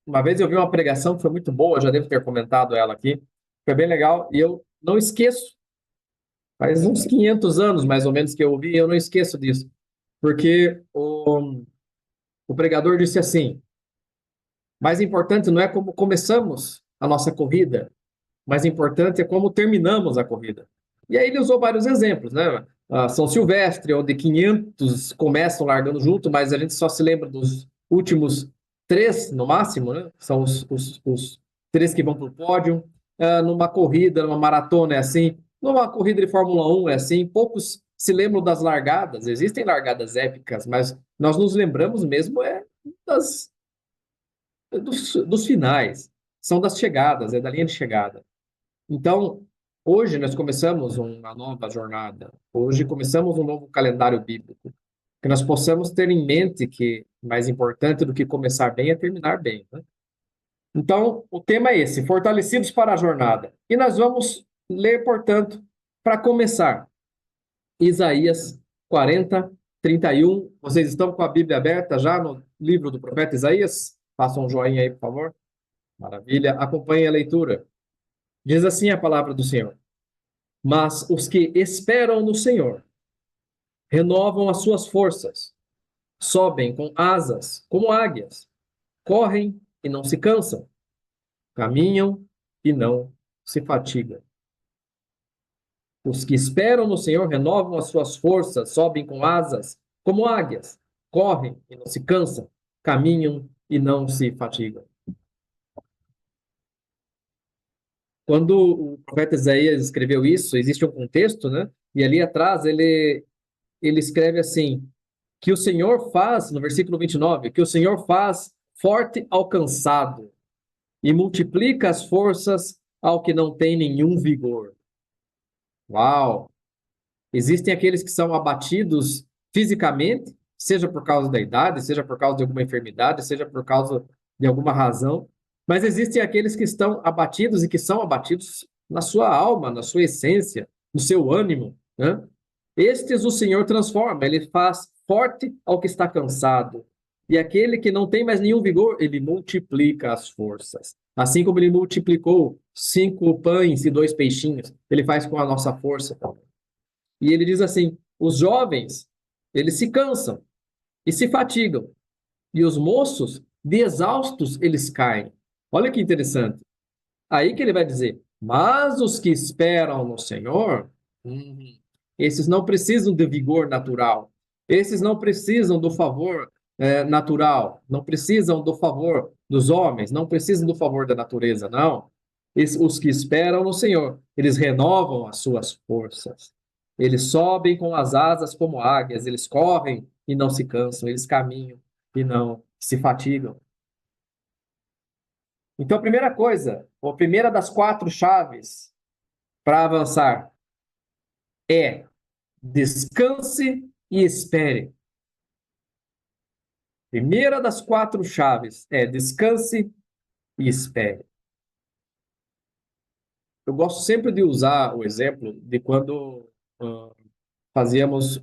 Uma vez eu vi uma pregação que foi muito boa, já devo ter comentado ela aqui. Foi bem legal e eu não esqueço. Faz uns 500 anos, mais ou menos, que eu ouvi e eu não esqueço disso. Porque o pregador disse assim, mais importante não é como começamos a nossa corrida, mais importante é como terminamos a corrida. E aí ele usou vários exemplos, né? São Silvestre, onde 500 começam largando junto, mas a gente só se lembra dos últimos 3, no máximo, né? São os 3 que vão para o pódio. Numa corrida, numa maratona é assim. Numa corrida de Fórmula 1 é assim. Poucos se lembram das largadas. Existem largadas épicas, mas nós nos lembramos mesmo dos finais. São das chegadas, é da linha de chegada. Então, hoje nós começamos uma nova jornada. Hoje começamos um novo calendário bíblico. Que nós possamos ter em mente que mais importante do que começar bem é terminar bem, né? Então, o tema é esse, fortalecidos para a jornada. E nós vamos ler, portanto, para começar, Isaías 40, 31. Vocês estão com a Bíblia aberta já no livro do profeta Isaías? Façam um joinha aí, por favor. Maravilha. Acompanhem a leitura. Diz assim a palavra do Senhor. Mas os que esperam no Senhor renovam as suas forças, sobem com asas como águias, correm e não se cansam, caminham e não se fatigam. Os que esperam no Senhor renovam as suas forças, sobem com asas como águias, correm e não se cansam, caminham e não se fatigam. Quando o profeta Isaías escreveu isso, existe um contexto, né? E ali atrás ele escreve assim, que o Senhor faz, no versículo 29, que o Senhor faz forte ao cansado e multiplica as forças ao que não tem nenhum vigor. Uau! Existem aqueles que são abatidos fisicamente, seja por causa da idade, seja por causa de alguma enfermidade, seja por causa de alguma razão, mas existem aqueles que estão abatidos e que são abatidos na sua alma, na sua essência, no seu ânimo, né? Estes o Senhor transforma, ele faz forte ao que está cansado. E aquele que não tem mais nenhum vigor, ele multiplica as forças. Assim como ele multiplicou 5 pães e 2 peixinhos, ele faz com a nossa força também. E ele diz assim: os jovens, eles se cansam e se fatigam. E os moços, de exaustos, eles caem. Olha que interessante. Aí que ele vai dizer: mas os que esperam no Senhor, esses não precisam de vigor natural. Esses não precisam do favor natural. Não precisam do favor dos homens. Não precisam do favor da natureza, não. Os que esperam no Senhor, eles renovam as suas forças. Eles sobem com as asas como águias. Eles correm e não se cansam. Eles caminham e não se fatigam. Então, a primeira coisa, a primeira das 4 chaves para avançar é: descanse e espere. Primeira das 4 chaves é: descanse e espere. Eu gosto sempre de usar o exemplo de quando fazíamos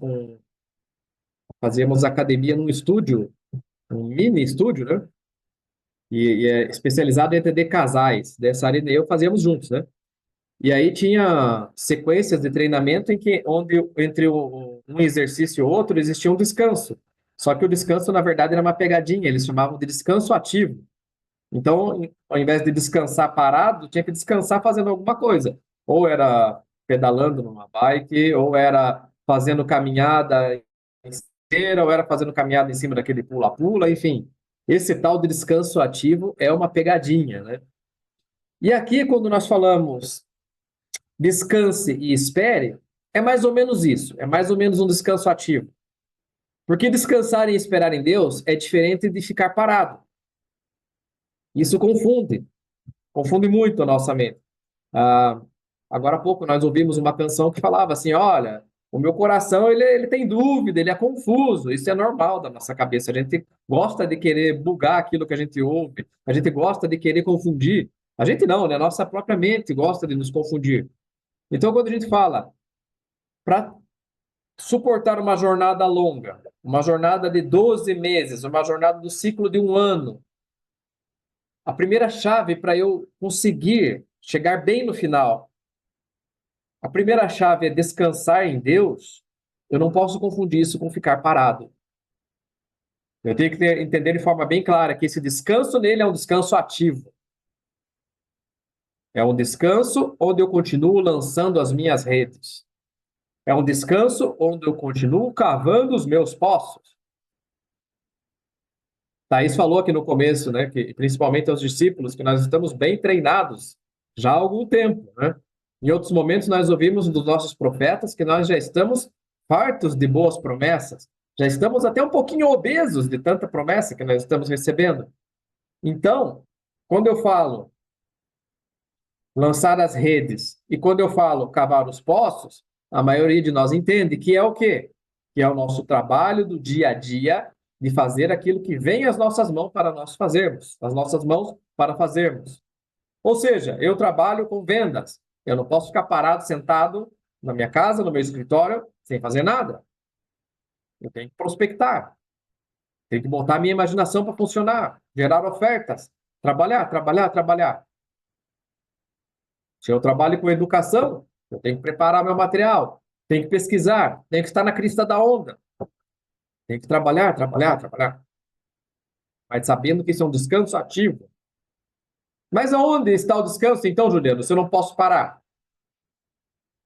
academia num estúdio, um mini estúdio, né? E é especializado em atender casais. Dessa área eu fazíamos juntos, né? E aí tinha sequências de treinamento onde entre um exercício e outro existia um descanso. Só que o descanso, na verdade, era uma pegadinha, eles chamavam de descanso ativo. Então, ao invés de descansar parado, tinha que descansar fazendo alguma coisa. Ou era pedalando numa bike, ou era fazendo caminhada em esteira, ou era fazendo caminhada em cima daquele pula-pula, enfim. Esse tal de descanso ativo é uma pegadinha, né? E aqui, quando nós falamos descanse e espere, é mais ou menos isso, é mais ou menos um descanso ativo. Porque descansar e esperar em Deus é diferente de ficar parado. Isso confunde muito a nossa mente. Agora há pouco nós ouvimos uma canção que falava assim: olha, o meu coração ele tem dúvida, ele é confuso. Isso é normal da nossa cabeça. A gente gosta de querer bugar aquilo que a gente ouve, a gente gosta de querer confundir. A gente não, né? A nossa própria mente gosta de nos confundir. Então, quando a gente fala para suportar uma jornada longa, uma jornada de 12 meses, uma jornada do ciclo de 1 ano, a primeira chave para eu conseguir chegar bem no final, a primeira chave é descansar em Deus. Eu não posso confundir isso com ficar parado. Eu tenho que entender de forma bem clara que esse descanso nele é um descanso ativo. É um descanso onde eu continuo lançando as minhas redes. É um descanso onde eu continuo cavando os meus poços. Thaís falou aqui no começo, né, que principalmente aos discípulos, que nós estamos bem treinados já há algum tempo, né? Em outros momentos nós ouvimos dos nossos profetas que nós já estamos fartos de boas promessas, já estamos até um pouquinho obesos de tanta promessa que nós estamos recebendo. Então, quando eu falo lançar as redes e quando eu falo cavar os poços, a maioria de nós entende que é o quê? Que é o nosso trabalho do dia a dia de fazer aquilo que vem às nossas mãos para nós fazermos, as nossas mãos para fazermos. Ou seja, eu trabalho com vendas. Eu não posso ficar parado, sentado na minha casa, no meu escritório, sem fazer nada. Eu tenho que prospectar. Tenho que botar a minha imaginação para funcionar, gerar ofertas, trabalhar, trabalhar, trabalhar. Se eu trabalho com educação, eu tenho que preparar meu material, tenho que pesquisar, tenho que estar na crista da onda. Tenho que trabalhar, trabalhar, trabalhar. Mas sabendo que isso é um descanso ativo. Mas aonde está o descanso, então, Juliano, se eu não posso parar?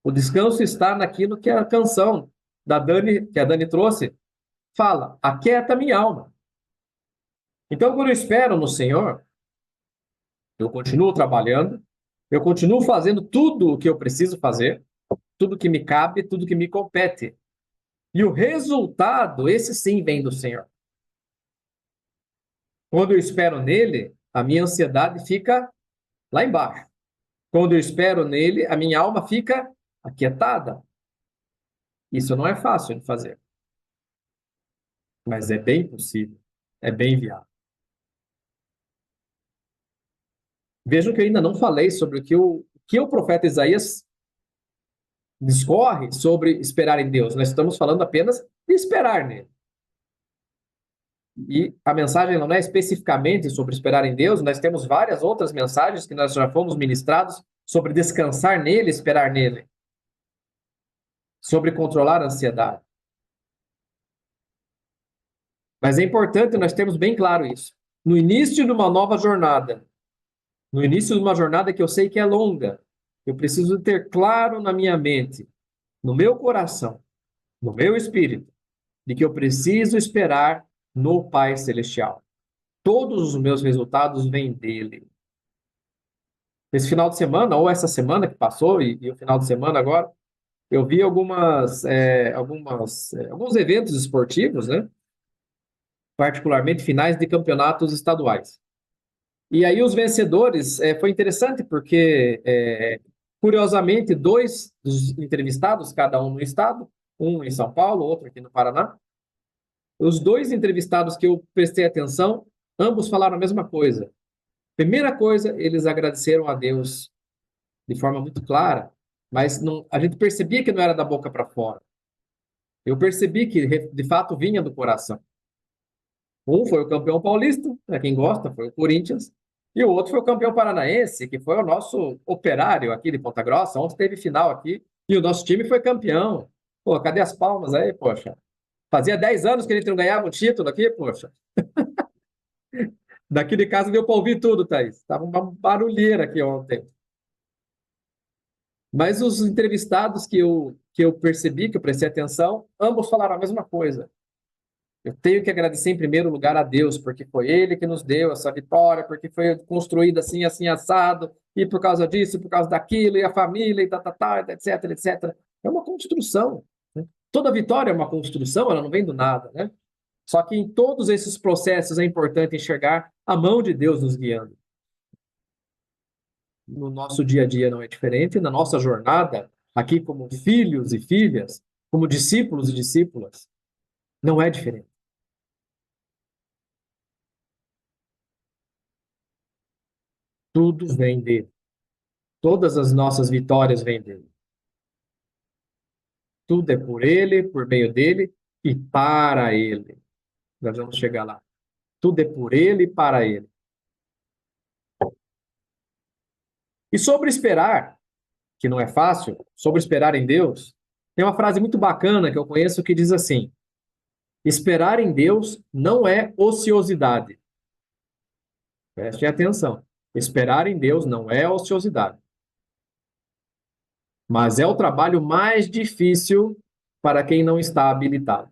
O descanso está naquilo que a canção da Dani, que a Dani trouxe, fala: aquieta minha alma. Então, quando eu espero no Senhor, eu continuo trabalhando, eu continuo fazendo tudo o que eu preciso fazer, tudo que me cabe, tudo que me compete. E o resultado, esse sim, vem do Senhor. Quando eu espero nele, a minha ansiedade fica lá embaixo. Quando eu espero nele, a minha alma fica aquietada. Isso não é fácil de fazer. Mas é bem possível. É bem viável. Vejam que eu ainda não falei sobre o que o profeta Isaías discorre sobre esperar em Deus. Nós estamos falando apenas de esperar nele. E a mensagem não é especificamente sobre esperar em Deus, nós temos várias outras mensagens que nós já fomos ministrados sobre descansar nele, esperar nele, sobre controlar a ansiedade. Mas é importante nós termos bem claro isso. No início de uma nova jornada, no início de uma jornada que eu sei que é longa, eu preciso ter claro na minha mente, no meu coração, no meu espírito, de que eu preciso esperar no Pai Celestial. Todos os meus resultados vêm dele. Esse final de semana, ou essa semana que passou, e o final de semana agora, eu vi alguns eventos esportivos, né? Particularmente finais de campeonatos estaduais. E aí os vencedores, foi interessante porque, curiosamente, dois dos entrevistados, cada um no estado, um em São Paulo, outro aqui no Paraná, os dois entrevistados que eu prestei atenção, ambos falaram a mesma coisa. Primeira coisa, eles agradeceram a Deus de forma muito clara, mas não, a gente percebia que não era da boca para fora. Eu percebi que, de fato, vinha do coração. Um foi o campeão paulista, para quem gosta, foi o Corinthians, e o outro foi o campeão paranaense, que foi o nosso Operário aqui de Ponta Grossa. Ontem teve final aqui, e o nosso time foi campeão. Pô, cadê as palmas aí, poxa? Fazia 10 anos que a gente não ganhava um título aqui, poxa. Daqui de casa deu para ouvir tudo, Thaís. Tava uma barulheira aqui ontem. Mas os entrevistados que eu percebi, que eu prestei atenção, ambos falaram a mesma coisa. Eu tenho que agradecer em primeiro lugar a Deus, porque foi Ele que nos deu essa vitória, porque foi construída assim, assim, assado, e por causa disso, por causa daquilo, e a família, e etc, etc. É uma construção, né? Toda vitória é uma construção, ela não vem do nada, né? Só que em todos esses processos é importante enxergar a mão de Deus nos guiando. No nosso dia a dia não é diferente, na nossa jornada, aqui como filhos e filhas, como discípulos e discípulas, não é diferente. Tudo vem dele. Todas as nossas vitórias vêm dele. Tudo é por ele, por meio dele e para ele. Nós vamos chegar lá. Tudo é por ele e para ele. E sobre esperar, que não é fácil, sobre esperar em Deus, tem uma frase muito bacana que eu conheço que diz assim: esperar em Deus não é ociosidade. Preste atenção. Esperar em Deus não é ociosidade. Mas é o trabalho mais difícil para quem não está habilitado.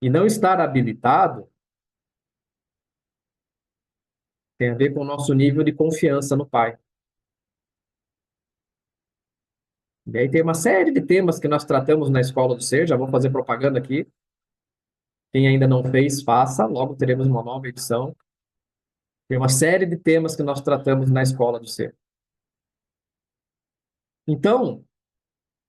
E não estar habilitado tem a ver com o nosso nível de confiança no Pai. E aí tem uma série de temas que nós tratamos na Escola do Ser, já vou fazer propaganda aqui. Quem ainda não fez, faça, logo teremos uma nova edição. Tem uma série de temas que nós tratamos na Escola do Ser. Então,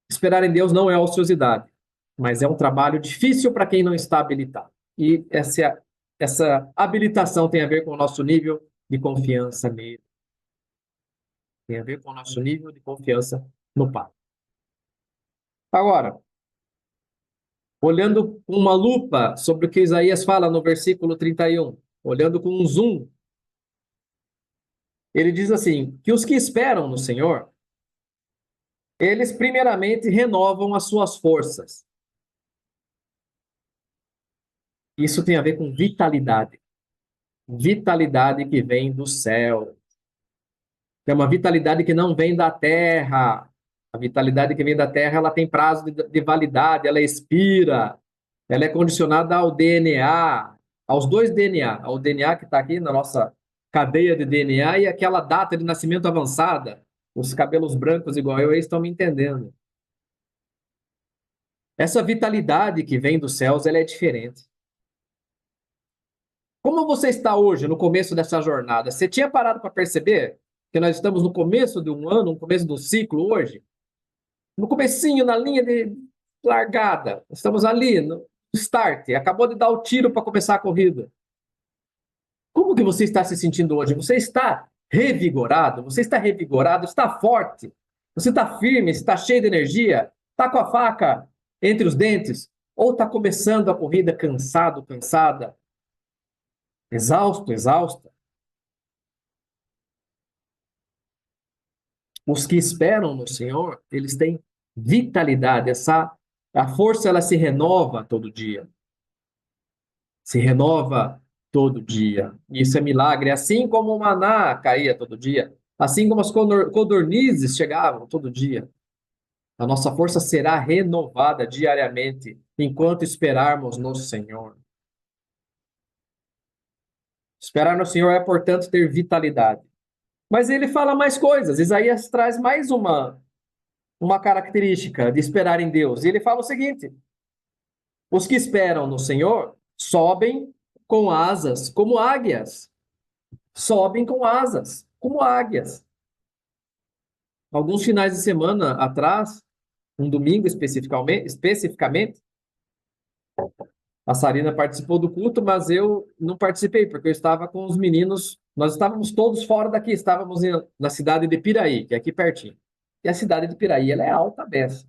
esperar em Deus não é ociosidade, mas é um trabalho difícil para quem não está habilitado. E essa habilitação tem a ver com o nosso nível de confiança nele. Tem a ver com o nosso nível de confiança no Pai. Agora, olhando com uma lupa sobre o que Isaías fala no versículo 31, olhando com um zoom, ele diz assim, que os que esperam no Senhor, eles primeiramente renovam as suas forças. Isso tem a ver com vitalidade. Vitalidade que vem do céu. É uma vitalidade que não vem da terra. A vitalidade que vem da terra, ela tem prazo de validade, ela expira, ela é condicionada ao DNA, aos dois DNA, ao DNA que está aqui na nossa cadeia de DNA e aquela data de nascimento avançada. Os cabelos brancos igual eu, eles estão me entendendo. Essa vitalidade que vem dos céus, ela é diferente. Como você está hoje, no começo dessa jornada? Você tinha parado para perceber que nós estamos no começo de um ano, no começo do ciclo hoje? No comecinho, na linha de largada. Estamos ali, no start. Acabou de dar o tiro para começar a corrida. Como que você está se sentindo hoje? Você está revigorado? Você está revigorado? Está forte? Você está firme, está cheio de energia, está com a faca entre os dentes, ou está começando a corrida cansado, cansada, exausto, exausta? Os que esperam no Senhor, eles têm vitalidade, a força ela se renova todo dia. Se renova todo dia. Isso é milagre, assim como o maná caía todo dia, assim como as codornizes chegavam todo dia. A nossa força será renovada diariamente enquanto esperarmos no Senhor. Esperar no Senhor é, portanto, ter vitalidade. Mas ele fala mais coisas. Isaías traz mais uma característica de esperar em Deus. E ele fala o seguinte: os que esperam no Senhor sobem com asas como águias. Sobem com asas como águias. Alguns finais de semana atrás, um domingo especificamente, a Sarina participou do culto, mas eu não participei, porque eu estava com os meninos. Nós estávamos todos fora daqui, estávamos na cidade de Piraí, que é aqui pertinho. E a cidade de Piraí, ela é alta beça.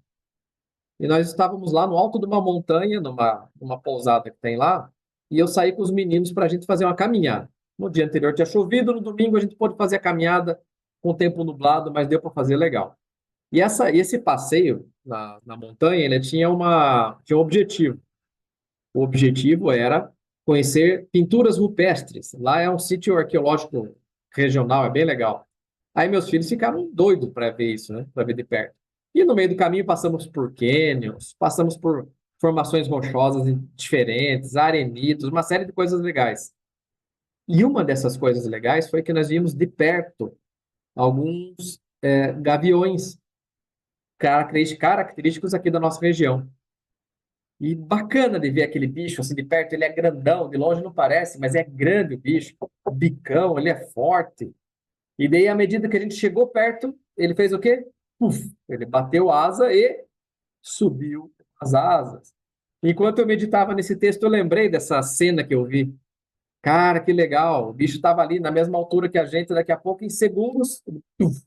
E nós estávamos lá no alto de uma montanha, numa pousada que tem lá, e eu saí com os meninos para a gente fazer uma caminhada. No dia anterior tinha chovido, no domingo a gente pôde fazer a caminhada com o tempo nublado, mas deu para fazer legal. E esse passeio na montanha, ele tinha um objetivo. O objetivo era conhecer pinturas rupestres. Lá é um sítio arqueológico regional, é bem legal. Aí meus filhos ficaram doidos para ver isso, né? Para ver de perto. E no meio do caminho passamos por cânions, passamos por formações rochosas diferentes, arenitos, uma série de coisas legais. E uma dessas coisas legais foi que nós vimos de perto alguns gaviões característicos aqui da nossa região. E bacana de ver aquele bicho assim de perto, ele é grandão, de longe não parece, mas é grande o bicho, o bicão, ele é forte. E daí, à medida que a gente chegou perto, ele fez o quê? Puf, ele bateu asa e subiu as asas. Enquanto eu meditava nesse texto, eu lembrei dessa cena que eu vi. Cara, que legal, o bicho estava ali na mesma altura que a gente, daqui a pouco, em segundos, ele, puf,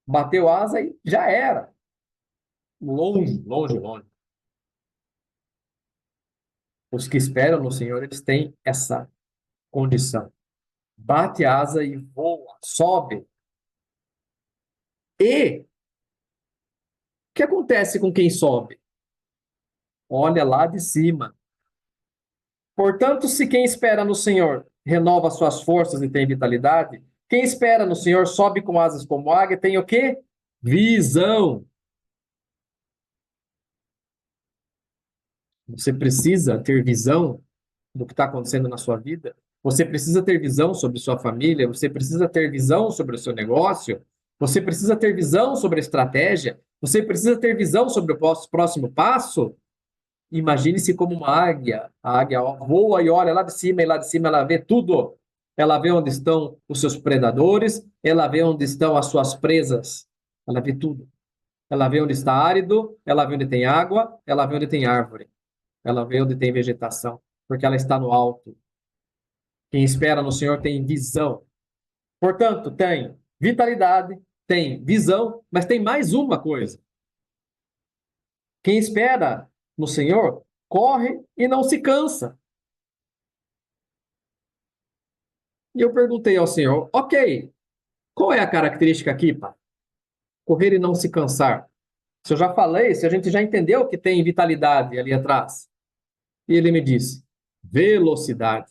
bateu asa e já era. Longe, longe, longe. Os que esperam no Senhor, eles têm essa condição. Bate a asa e voa, sobe. E o que acontece com quem sobe? Olha lá de cima. Portanto, se quem espera no Senhor renova suas forças e tem vitalidade, quem espera no Senhor sobe com asas como águia, tem o quê? Visão. Você precisa ter visão do que está acontecendo na sua vida. Você precisa ter visão sobre sua família, você precisa ter visão sobre o seu negócio, você precisa ter visão sobre a estratégia, você precisa ter visão sobre o próximo passo. Imagine-se como uma águia. A águia voa e olha lá de cima, e lá de cima ela vê tudo. Ela vê onde estão os seus predadores, ela vê onde estão as suas presas. Ela vê tudo. Ela vê onde está árido, ela vê onde tem água, ela vê onde tem árvore. Ela vê onde tem vegetação, porque ela está no alto. Quem espera no Senhor tem visão. Portanto, tem vitalidade, tem visão, mas tem mais uma coisa. Quem espera no Senhor corre e não se cansa. E eu perguntei ao Senhor, ok, qual é a característica aqui, pai? Correr e não se cansar. Se eu já falei, se a gente já entendeu que tem vitalidade ali atrás. E ele me disse, velocidade.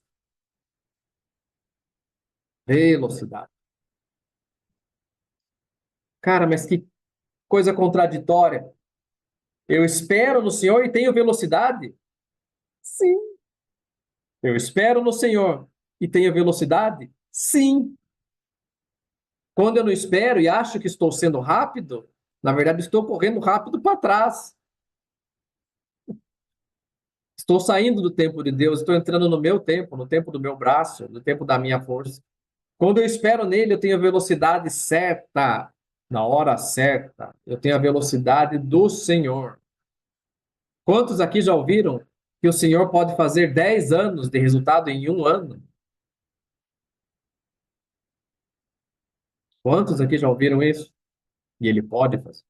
Velocidade. Cara, mas que coisa contraditória. Eu espero no Senhor e tenho velocidade? Sim. Eu espero no Senhor e tenho velocidade? Sim. Quando eu não espero e acho que estou sendo rápido, na verdade estou correndo rápido para trás. Estou saindo do tempo de Deus, estou entrando no meu tempo, no tempo do meu braço, no tempo da minha força. Quando eu espero nele, eu tenho a velocidade certa, na hora certa. Eu tenho a velocidade do Senhor. Quantos aqui já ouviram que o Senhor pode fazer 10 anos de resultado em um ano? Quantos aqui já ouviram isso? E Ele pode fazer.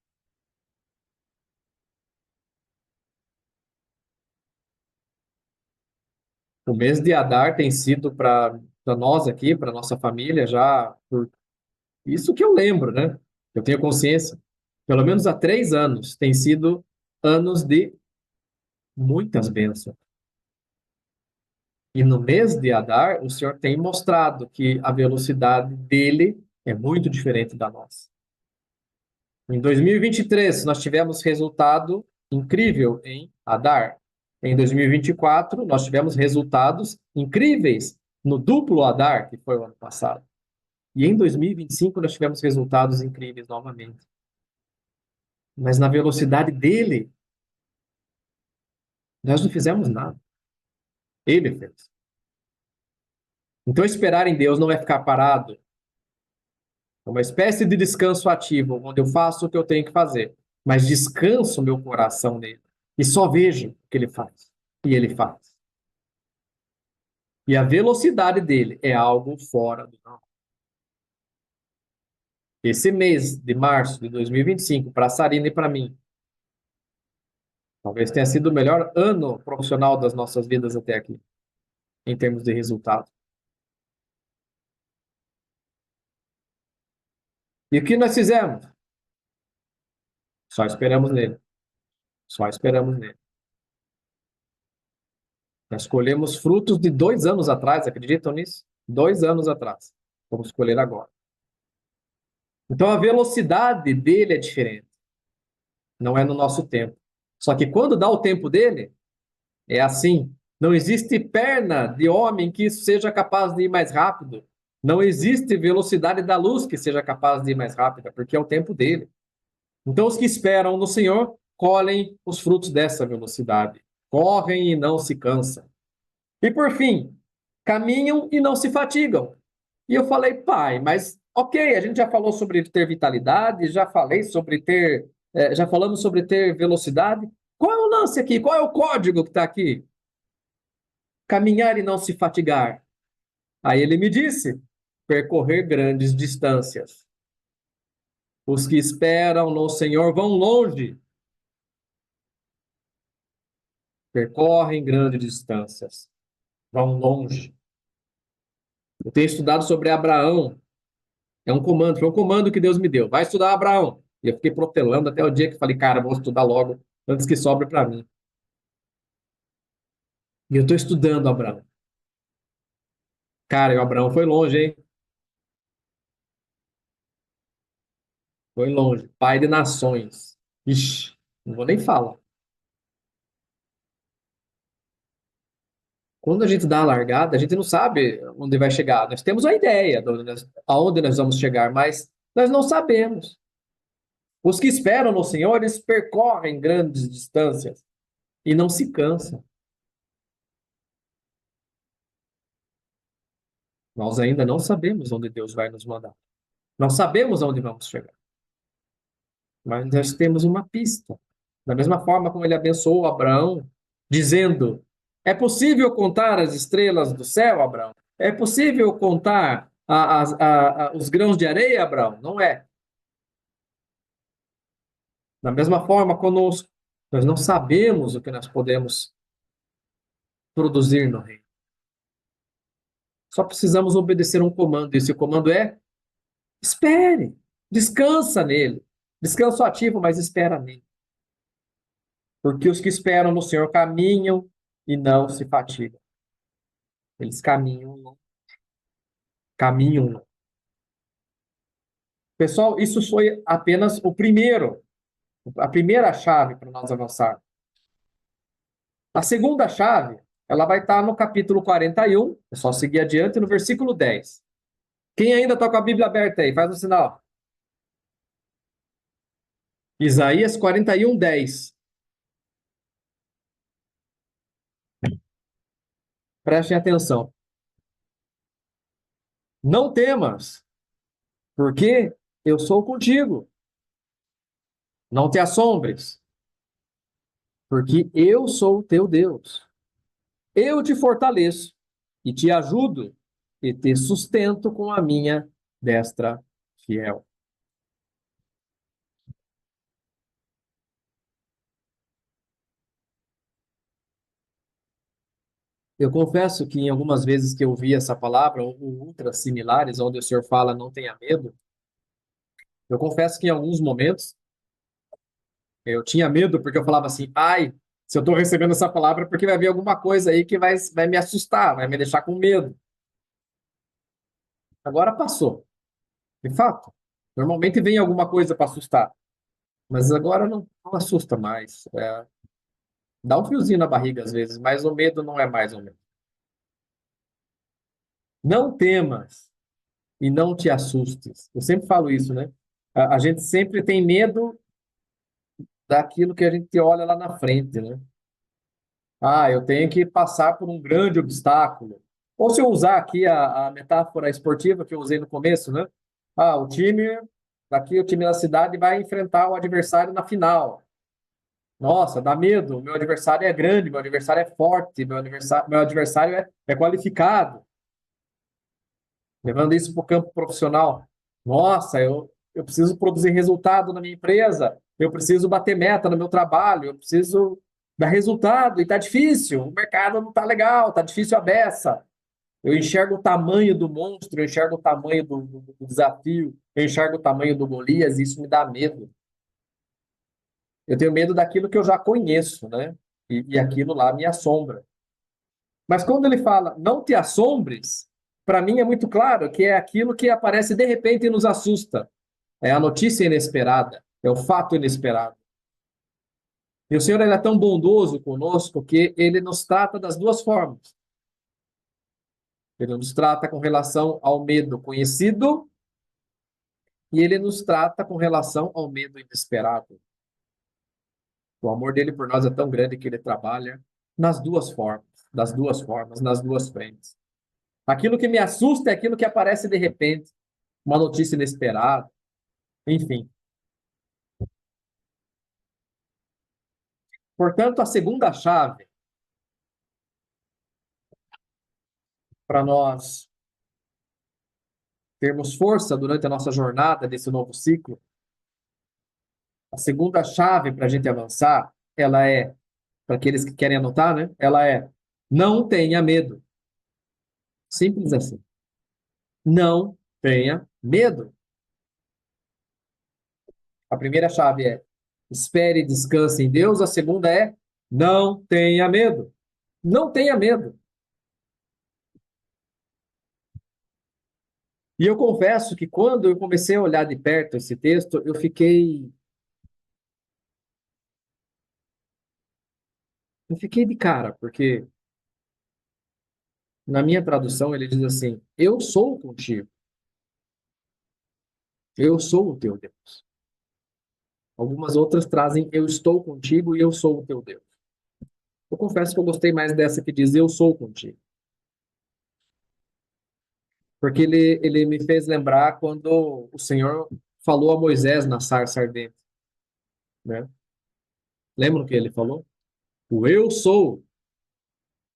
O mês de Adar tem sido para nós aqui, para nossa família, já por isso que eu lembro, né? Eu tenho consciência. Pelo menos há 3 anos tem sido anos de muitas bênçãos. E no mês de Adar, o Senhor tem mostrado que a velocidade dele é muito diferente da nossa. Em 2023, nós tivemos resultado incrível em Adar. Em 2024, nós tivemos resultados incríveis no duplo Adar, que foi o ano passado. E em 2025, nós tivemos resultados incríveis novamente. Mas na velocidade dele, nós não fizemos nada. Ele fez. Então, esperar em Deus não é ficar parado. É uma espécie de descanso ativo, onde eu faço o que eu tenho que fazer, mas descanso meu coração nele. E só vejo o que ele faz. E ele faz. E a velocidade dele é algo fora do normal. Esse mês de março de 2025, para a Sarina e para mim, talvez tenha sido o melhor ano profissional das nossas vidas até aqui, em termos de resultado. E o que nós fizemos? Só esperamos nele. Só esperamos nele. Nós colhemos frutos de 2 anos atrás, acreditam nisso? 2 anos atrás. Vamos colher agora. Então a velocidade dele é diferente. Não é no nosso tempo. Só que quando dá o tempo dele, é assim. Não existe perna de homem que seja capaz de ir mais rápido. Não existe velocidade da luz que seja capaz de ir mais rápida, porque é o tempo dele. Então os que esperam no Senhor colhem os frutos dessa velocidade. Correm e não se cansam. E por fim, caminham e não se fatigam. E eu falei, pai, mas ok, a gente já falou sobre ter vitalidade, já falamos sobre ter velocidade. Qual é o lance aqui? Qual é o código que está aqui? Caminhar e não se fatigar. Aí ele me disse, percorrer grandes distâncias. Os que esperam no Senhor vão longe. Percorrem grandes distâncias. Vão longe. Eu tenho estudado sobre Abraão. Foi um comando que Deus me deu. Vai estudar Abraão. E eu fiquei protelando até o dia que falei, cara, vou estudar logo, antes que sobre para mim. E eu estou estudando Abraão. Cara, e o Abraão foi longe, hein? Foi longe. Pai de nações. Ixi, não vou nem falar. Quando a gente dá a largada, a gente não sabe onde vai chegar. Nós temos a ideia de aonde nós vamos chegar, mas nós não sabemos. Os que esperam no Senhor, eles percorrem grandes distâncias e não se cansam. Nós ainda não sabemos onde Deus vai nos mandar. Não sabemos onde vamos chegar. Mas nós temos uma pista. Da mesma forma como ele abençoou Abraão, dizendo: é possível contar as estrelas do céu, Abraão? É possível contar os grãos de areia, Abraão? Não é. Da mesma forma conosco, nós não sabemos o que nós podemos produzir no reino. Só precisamos obedecer um comando. Esse comando é: espere, descansa nele. Descanso ativo, mas espera nele. Porque os que esperam no Senhor caminham e não se fatigam. Eles caminham. Caminham. Pessoal, isso foi apenas a primeira chave para nós avançar. A segunda chave, ela vai estar no capítulo 41, é só seguir adiante, no versículo 10. Quem ainda está com a Bíblia aberta aí, faz um sinal. Isaías 41, 10. Prestem atenção. Não temas, porque eu sou contigo. Não te assombres, porque eu sou o teu Deus. Eu te fortaleço e te ajudo e te sustento com a minha destra fiel. Eu confesso que em algumas vezes que eu vi essa palavra, ou outras similares, onde o Senhor fala não tenha medo, eu confesso que em alguns momentos eu tinha medo porque eu falava assim, ai, se eu estou recebendo essa palavra é porque vai vir alguma coisa aí que vai me assustar, vai me deixar com medo. Agora passou, de fato. Normalmente vem alguma coisa para assustar, mas agora não assusta mais. Dá um friozinho na barriga às vezes, mas o medo não é mais o medo. Não temas e não te assustes. Eu sempre falo isso, né? A gente sempre tem medo daquilo que a gente olha lá na frente, né? Ah, eu tenho que passar por um grande obstáculo. Ou se eu usar aqui a metáfora esportiva que eu usei no começo, né? Ah, o time da cidade vai enfrentar o adversário na final. Nossa, dá medo. Meu adversário é grande, meu adversário é forte, meu adversário é qualificado. Levando isso para o campo profissional. Nossa, eu preciso produzir resultado na minha empresa, eu preciso bater meta no meu trabalho, eu preciso dar resultado, e está difícil, o mercado não está legal, está difícil a beça. Eu enxergo o tamanho do monstro, eu enxergo o tamanho do desafio, eu enxergo o tamanho do Golias, e isso me dá medo. Eu tenho medo daquilo que eu já conheço, né? E aquilo lá me assombra. Mas quando ele fala, não te assombres, para mim é muito claro que é aquilo que aparece de repente e nos assusta. É a notícia inesperada, é o fato inesperado. E o Senhor ele é tão bondoso conosco que ele nos trata das duas formas. Ele nos trata com relação ao medo conhecido e ele nos trata com relação ao medo inesperado. O amor dele por nós é tão grande que ele trabalha nas duas formas, das duas formas, nas duas frentes. Aquilo que me assusta é aquilo que aparece de repente, uma notícia inesperada, enfim. Portanto, a segunda chave para nós termos força durante a nossa jornada desse novo ciclo, a segunda chave para a gente avançar, ela é, para aqueles que querem anotar, né? Ela é não tenha medo. Simples assim. Não tenha medo. A primeira chave é espere e descanse em Deus. A segunda é não tenha medo. Não tenha medo. E eu confesso que quando eu comecei a olhar de perto esse texto, eu fiquei de cara, porque na minha tradução ele diz assim: eu sou contigo, eu sou o teu Deus. Algumas outras trazem eu estou contigo e eu sou o teu Deus. Eu confesso que eu gostei mais dessa que diz eu sou contigo, porque ele me fez lembrar quando o Senhor falou a Moisés na sarça ardente, né? Lembram o que ele falou? O eu sou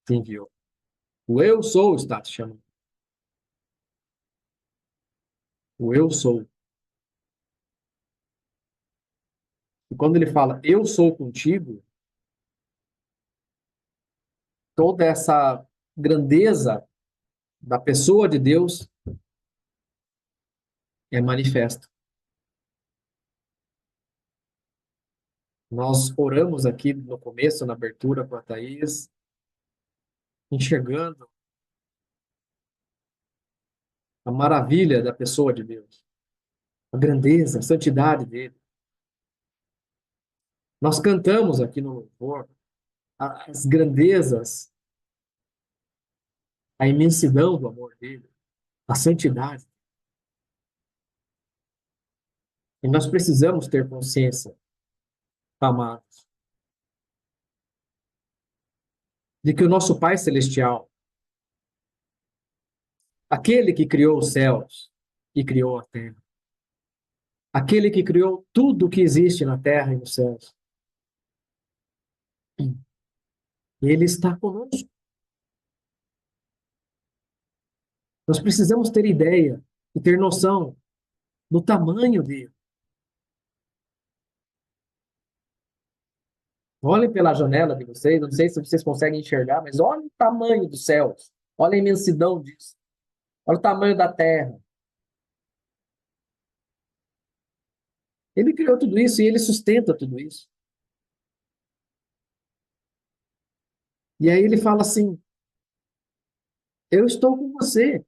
te enviou. O eu sou está te chamando. O eu sou. E quando ele fala eu sou contigo, toda essa grandeza da pessoa de Deus é manifesta. Nós oramos aqui no começo, na abertura com a Thaís, enxergando a maravilha da pessoa de Deus, a grandeza, a santidade dele. Nós cantamos aqui no louvor as grandezas, a imensidão do amor dele, a santidade. E nós precisamos ter consciência, amados, de que o nosso Pai Celestial, aquele que criou os céus e criou a terra, aquele que criou tudo que existe na terra e nos céus, ele está conosco. Nós precisamos ter ideia e ter noção do tamanho dele. Olhem pela janela de vocês, não sei se vocês conseguem enxergar, mas olhem o tamanho dos céus, olha a imensidão disso, olha o tamanho da terra. Ele criou tudo isso e ele sustenta tudo isso. E aí ele fala assim: eu estou com você.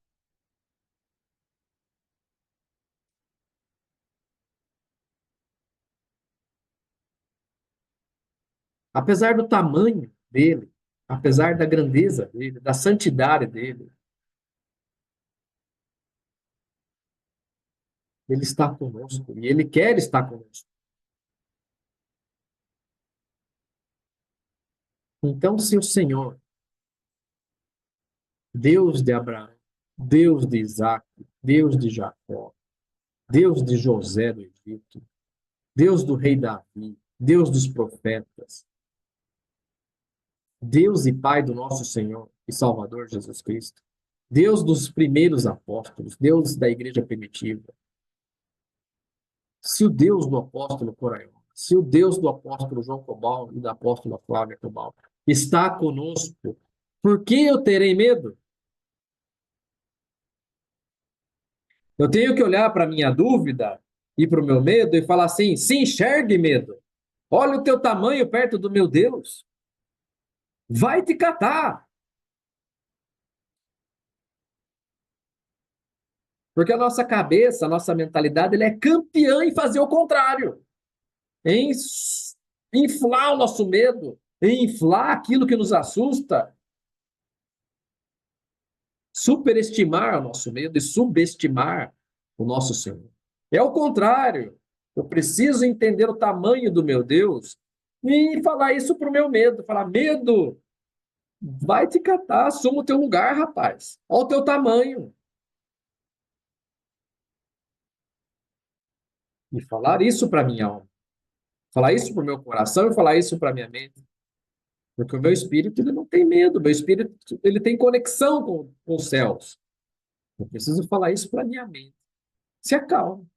Apesar do tamanho dele, apesar da grandeza dele, da santidade dele, ele está conosco e ele quer estar conosco. Então, se o Senhor, Deus de Abraão, Deus de Isaac, Deus de Jacó, Deus de José do Egito, Deus do rei Davi, Deus dos profetas, Deus e Pai do nosso Senhor e Salvador Jesus Cristo, Deus dos primeiros apóstolos, Deus da igreja primitiva, se o Deus do apóstolo Coraima, se o Deus do apóstolo João Cobal e da apóstola Flávia Cobal está conosco, por que eu terei medo? Eu tenho que olhar para a minha dúvida e para o meu medo e falar assim: se enxergue, medo. Olha o teu tamanho perto do meu Deus. Vai te catar. Porque a nossa cabeça, a nossa mentalidade, ele é campeã em fazer o contrário, em inflar o nosso medo, em inflar aquilo que nos assusta, superestimar o nosso medo e subestimar o nosso Senhor. É o contrário. Eu preciso entender o tamanho do meu Deus e falar isso para o meu medo. Falar: medo, vai te catar, assuma o teu lugar, rapaz. Olha o teu tamanho. E falar isso para minha alma. Falar isso para o meu coração e falar isso para minha mente. Porque o meu espírito ele não tem medo. O meu espírito ele tem conexão com os céus. Eu preciso falar isso para minha mente. Se acalme.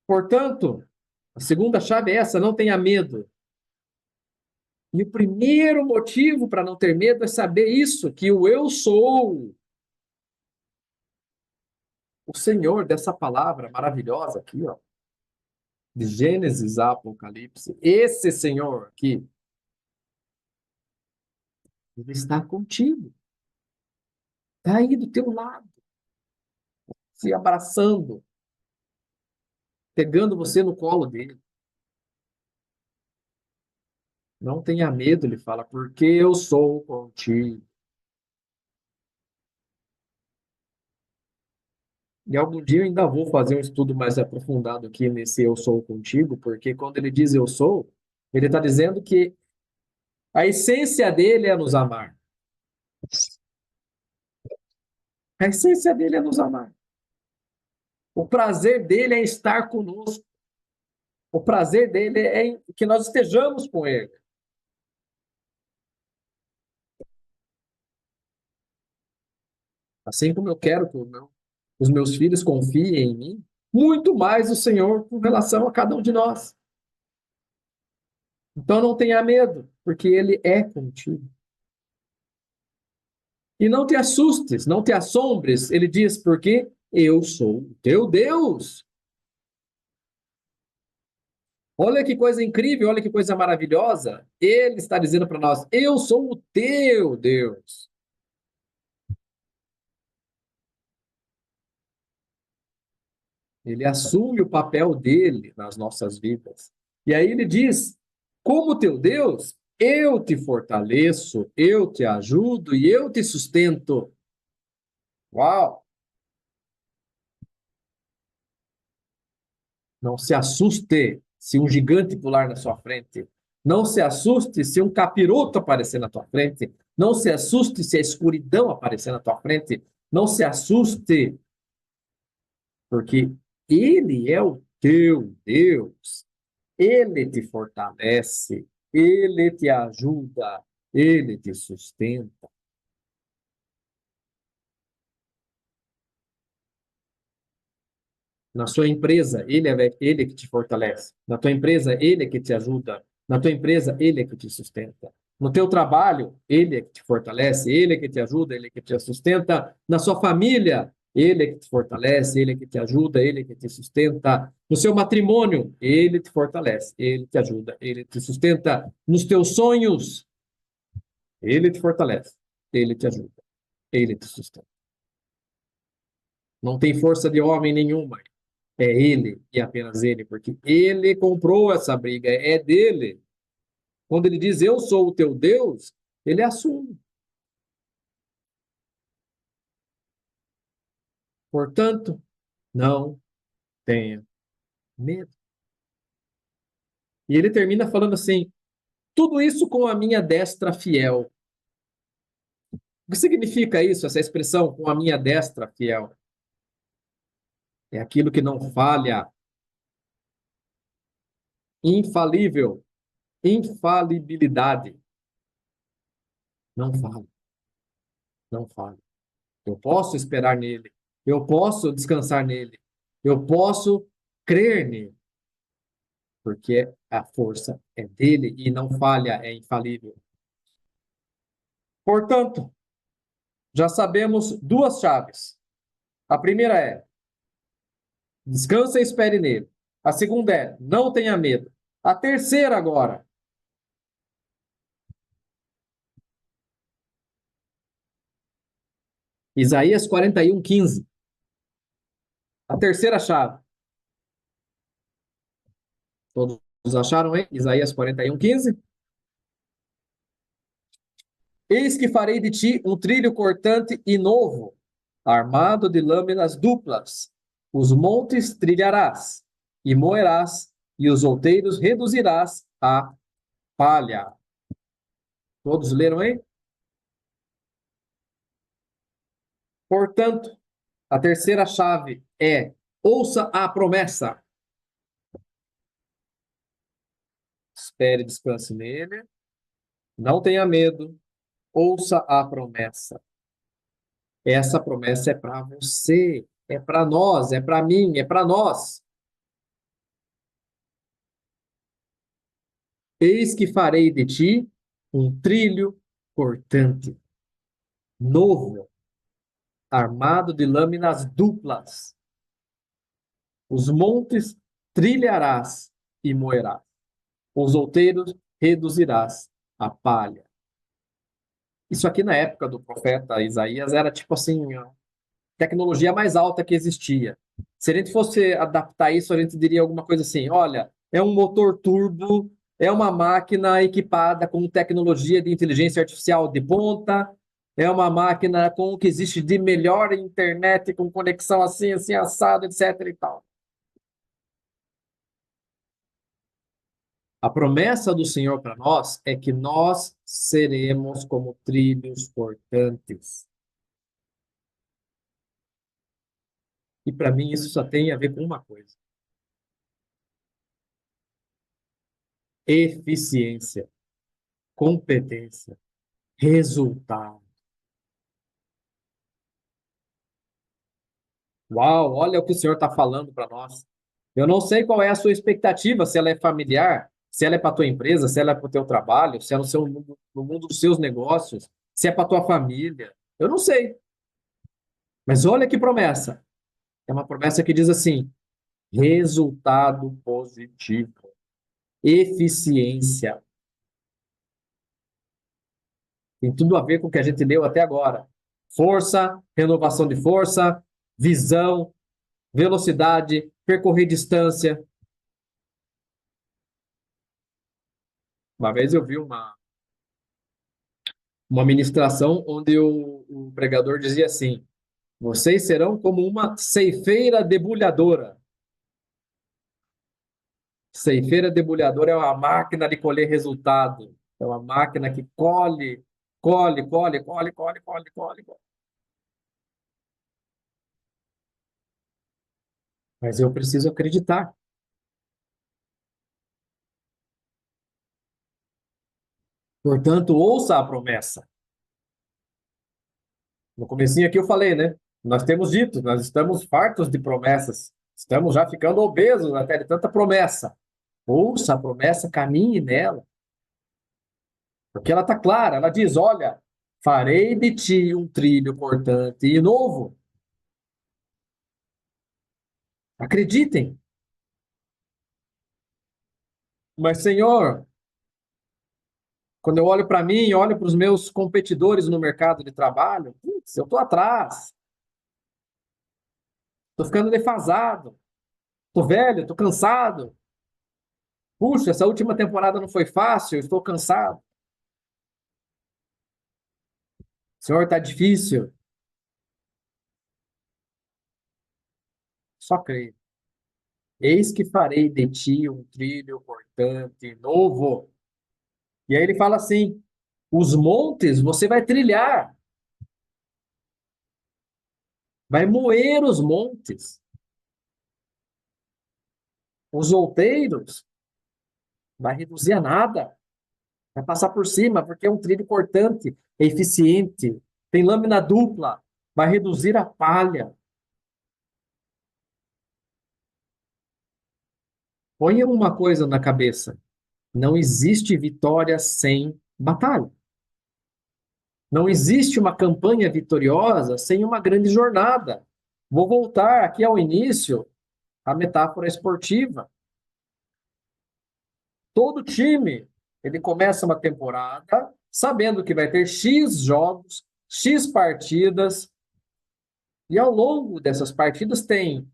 Portanto, a segunda chave é essa: não tenha medo. E o primeiro motivo para não ter medo é saber isso, que o eu sou o Senhor dessa palavra maravilhosa aqui, ó, de Gênesis a Apocalipse. Esse Senhor aqui, ele está contigo. Está aí do teu lado, se abraçando, pegando você no colo dele. Não tenha medo, ele fala, porque eu sou contigo. E algum dia eu ainda vou fazer um estudo mais aprofundado aqui nesse eu sou contigo, porque quando ele diz eu sou, ele está dizendo que a essência dele é nos amar. A essência dele é nos amar. O prazer dele é estar conosco. O prazer dele é em que nós estejamos com ele. Assim como eu quero que os meus filhos confiem em mim, muito mais o Senhor com relação a cada um de nós. Então não tenha medo, porque ele é contigo. E não te assustes, não te assombres, ele diz, porque eu sou o teu Deus. Olha que coisa incrível, olha que coisa maravilhosa. Ele está dizendo para nós: eu sou o teu Deus. Ele assume o papel dele nas nossas vidas. E aí ele diz: como teu Deus, eu te fortaleço, eu te ajudo e eu te sustento. Uau! Não se assuste se um gigante pular na sua frente. Não se assuste se um capiroto aparecer na tua frente. Não se assuste se a escuridão aparecer na tua frente. Não se assuste, porque ele é o teu Deus. Ele te fortalece, ele te ajuda, ele te sustenta. Na sua empresa, ele que te fortalece. Na tua empresa, ele é que te ajuda. Na tua empresa, ele é que te sustenta. No teu trabalho, ele é que te fortalece, ele é que te ajuda, ele é que te sustenta. Na sua família, ele é que te fortalece, ele é que te ajuda, ele é que te sustenta. No seu matrimônio, ele te fortalece, ele te ajuda, ele te sustenta. Nos teus sonhos, ele te fortalece, ele te ajuda, ele te sustenta. Não tem força de homem nenhuma. É ele e apenas ele, porque ele comprou essa briga, é dele. Quando ele diz eu sou o teu Deus, ele assume. Portanto, não tenha medo. E ele termina falando assim: tudo isso com a minha destra fiel. O que significa isso, essa expressão, com a minha destra fiel? É aquilo que não falha, infalível, infalibilidade. Não falha, não falha. Eu posso esperar nele, eu posso descansar nele, eu posso crer nele, porque a força é dele e não falha, é infalível. Portanto, já sabemos duas chaves. A primeira é: descansa e espere nele. A segunda é: não tenha medo. A terceira agora: Isaías 41:15. A terceira chave. Todos acharam, hein? Isaías 41:15. Eis que farei de ti um trilho cortante e novo, armado de lâminas duplas. Os montes trilharás e moerás, e os outeiros reduzirás a palha. Todos leram, hein? Portanto, a terceira chave é: ouça a promessa. Espere e descanse nele. Não tenha medo. Ouça a promessa. Essa promessa é para você, é para nós, é para mim, é para nós. Eis que farei de ti um trilho cortante, novo, armado de lâminas duplas. Os montes trilharás e moerás. Os outeiros reduzirás a palha. Isso aqui na época do profeta Isaías era tipo assim, a tecnologia mais alta que existia. Se a gente fosse adaptar isso, a gente diria alguma coisa assim: olha, é um motor turbo, é uma máquina equipada com tecnologia de inteligência artificial de ponta, é uma máquina com o que existe de melhor internet, com conexão assim, assim, assado, etc. e tal. A promessa do Senhor para nós é que nós seremos como trilhos cortantes. E para mim isso só tem a ver com uma coisa: eficiência, competência, resultado. Uau, olha o que o Senhor está falando para nós. Eu não sei qual é a sua expectativa, se ela é familiar, se ela é para a tua empresa, se ela é para o teu trabalho, se é no mundo dos seus negócios, se é para a tua família. Eu não sei. Mas olha que promessa. É uma promessa que diz assim: resultado positivo, eficiência. Tem tudo a ver com o que a gente leu até agora. Força, renovação de força, visão, velocidade, percorrer distância. Uma vez eu vi uma ministração onde o pregador dizia assim: vocês serão como uma ceifeira debulhadora. Ceifeira debulhadora é uma máquina de colher resultado. É uma máquina que colhe, colhe, colhe, colhe, colhe, colhe, colhe. Mas eu preciso acreditar. Portanto, ouça a promessa. No comecinho aqui eu falei, né? Nós temos dito, nós estamos fartos de promessas. Estamos já ficando obesos até de tanta promessa. Ouça a promessa, caminhe nela. Porque ela está clara, ela diz: olha, farei de ti um trilho cortante e novo. Acreditem. Mas, Senhor, quando eu olho para mim, olho para os meus competidores no mercado de trabalho, putz, eu estou atrás. Estou ficando defasado. Estou velho, estou cansado. Puxa, essa última temporada não foi fácil, estou cansado. Senhor, está difícil. Só creio. Eis que farei de ti um trilho cortante novo. E aí ele fala assim: os montes você vai trilhar, vai moer os montes. Os outeiros vai reduzir a nada, vai passar por cima, porque é um trilho cortante, é eficiente, tem lâmina dupla, vai reduzir a palha. Ponha uma coisa na cabeça: não existe vitória sem batalha. Não existe uma campanha vitoriosa sem uma grande jornada. Vou voltar aqui ao início, a metáfora esportiva. Todo time, ele começa uma temporada sabendo que vai ter X jogos, X partidas, e ao longo dessas partidas tem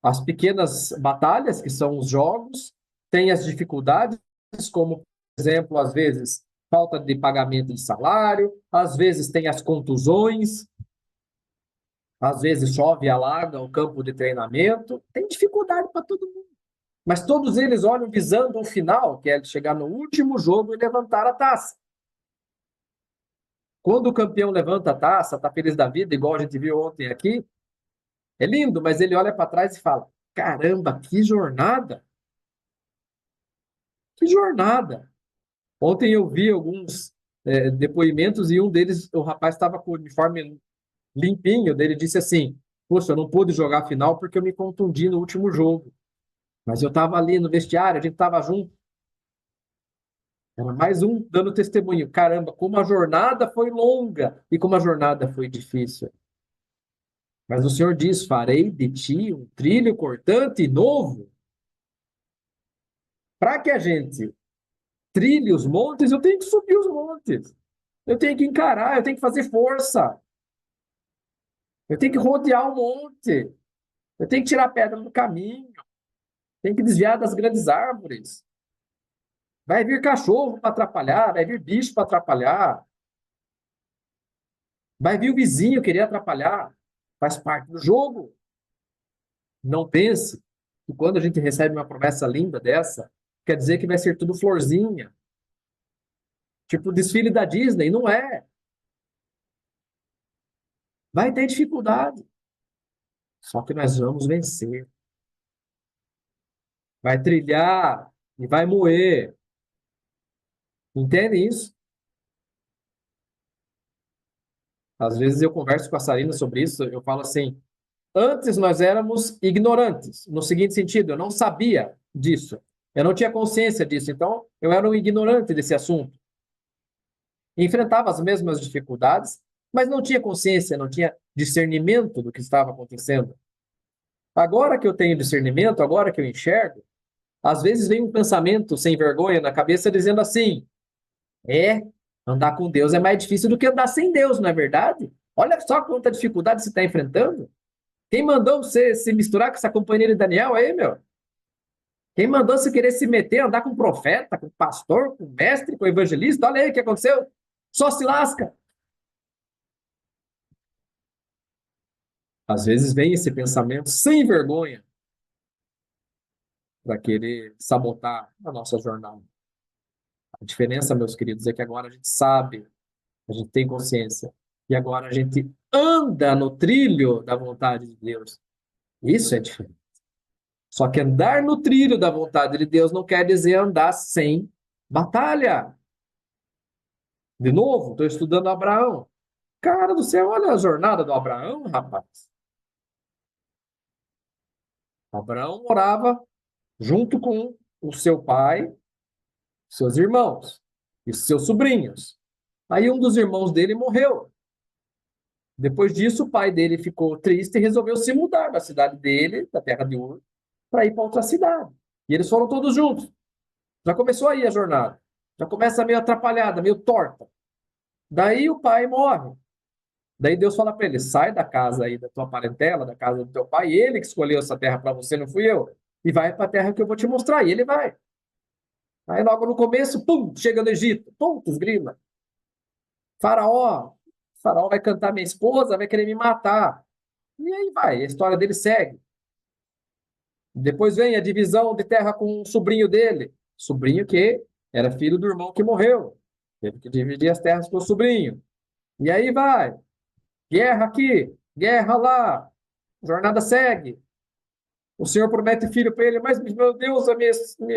as pequenas batalhas, que são os jogos, tem as dificuldades, como, por exemplo, às vezes, falta de pagamento de salário, às vezes tem as contusões, às vezes chove e alaga o campo de treinamento, tem dificuldade para todo mundo. Mas todos eles olham visando o final, que é chegar no último jogo e levantar a taça. Quando o campeão levanta a taça, está feliz da vida, igual a gente viu ontem aqui, é lindo, mas ele olha para trás e fala: caramba, que jornada! Que jornada! Ontem eu vi alguns depoimentos e um deles, o rapaz estava com o uniforme limpinho, dele disse assim: poxa, eu não pude jogar a final porque eu me contundi no último jogo. Mas eu estava ali no vestiário, a gente estava junto. Era mais um dando testemunho. Caramba, como a jornada foi longa e como a jornada foi difícil. Mas o Senhor diz: farei de ti um trilho cortante e novo. Para que a gente trilhe os montes, eu tenho que subir os montes. Eu tenho que encarar, eu tenho que fazer força. Eu tenho que rodear o monte. Eu tenho que tirar pedra do caminho. Tenho que desviar das grandes árvores. Vai vir cachorro para atrapalhar, vai vir bicho para atrapalhar. Vai vir o vizinho querer atrapalhar. Faz parte do jogo. Não pense que quando a gente recebe uma promessa linda dessa, quer dizer que vai ser tudo florzinha. Tipo o desfile da Disney. Não é. Vai ter dificuldade. Só que nós vamos vencer. Vai trilhar e vai moer. Entende isso? Às vezes eu converso com a Sarina sobre isso, eu falo assim: antes nós éramos ignorantes, no seguinte sentido, eu não sabia disso, eu não tinha consciência disso, então eu era um ignorante desse assunto. Enfrentava as mesmas dificuldades, mas não tinha consciência, não tinha discernimento do que estava acontecendo. Agora que eu tenho discernimento, agora que eu enxergo, às vezes vem um pensamento sem vergonha na cabeça dizendo assim: andar com Deus é mais difícil do que andar sem Deus, não é verdade? Olha só quanta dificuldade você está enfrentando. Quem mandou você se misturar com essa companhia de Daniel aí, meu? Quem mandou você querer se meter, andar com profeta, com pastor, com mestre, com evangelista? Olha aí o que aconteceu. Só se lasca. Às vezes vem esse pensamento sem vergonha para querer sabotar a nossa jornada. A diferença, meus queridos, é que agora a gente sabe, a gente tem consciência, e agora a gente anda no trilho da vontade de Deus. Isso é diferente. Só que andar no trilho da vontade de Deus não quer dizer andar sem batalha. De novo, estou estudando Abraão. Cara do céu, olha a jornada do Abraão, rapaz. Abraão morava junto com o seu pai, seus irmãos e seus sobrinhos. Aí um dos irmãos dele morreu. Depois disso, o pai dele ficou triste e resolveu se mudar da cidade dele, da terra de Ur, para ir para outra cidade. E eles foram todos juntos. Já começou aí a jornada. Já começa meio atrapalhada, meio torta. Daí o pai morre. Daí Deus fala para ele: sai da casa aí da tua parentela, da casa do teu pai. Ele que escolheu essa terra para você, não fui eu. E vai para a terra que eu vou te mostrar. E ele vai. Aí logo no começo, pum, chega no Egito. Pontos, grila. Faraó. Faraó vai cantar minha esposa, vai querer me matar. E aí vai, a história dele segue. Depois vem a divisão de terra com o sobrinho dele. Sobrinho que era filho do irmão que morreu. Teve que dividir as terras com o sobrinho. E aí vai. Guerra aqui, guerra lá. Jornada segue. O Senhor promete filho para ele, mas, meu Deus,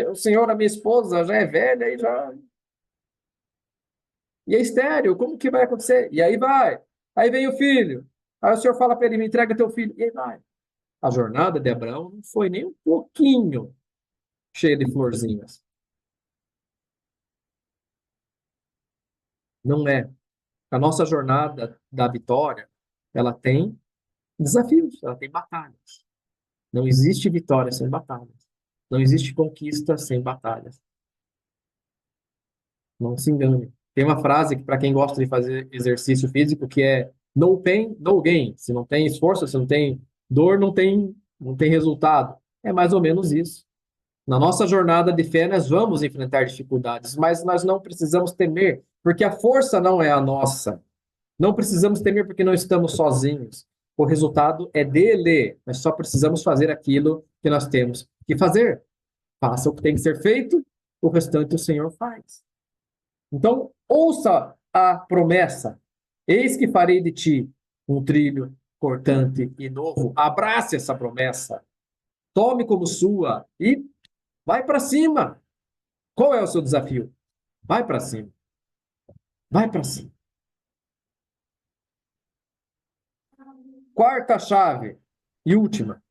o Senhor, a minha esposa, já é velha e já. E é estéril, como que vai acontecer? E aí vai. Aí vem o filho. Aí o Senhor fala para ele: me entrega teu filho. E aí vai. A jornada de Abraão não foi nem um pouquinho cheia de florzinhas. Não é. A nossa jornada da vitória, ela tem desafios, ela tem batalhas. Não existe vitória sem batalhas. Não existe conquista sem batalhas. Não se engane. Tem uma frase que, para quem gosta de fazer exercício físico, que é no pain, no gain. Se não tem esforço, se não tem dor, não tem resultado. É mais ou menos isso. Na nossa jornada de fé, nós vamos enfrentar dificuldades, mas nós não precisamos temer, porque a força não é a nossa. Não precisamos temer porque não estamos sozinhos. O resultado é dele. Nós só precisamos fazer aquilo que nós temos que fazer. Faça o que tem que ser feito, o restante o Senhor faz. Então, ouça a promessa. Eis que farei de ti um trilho cortante e novo. Abrace essa promessa. Tome como sua e vai para cima. Qual é o seu desafio? Vai para cima. Vai para cima. Quarta chave e última.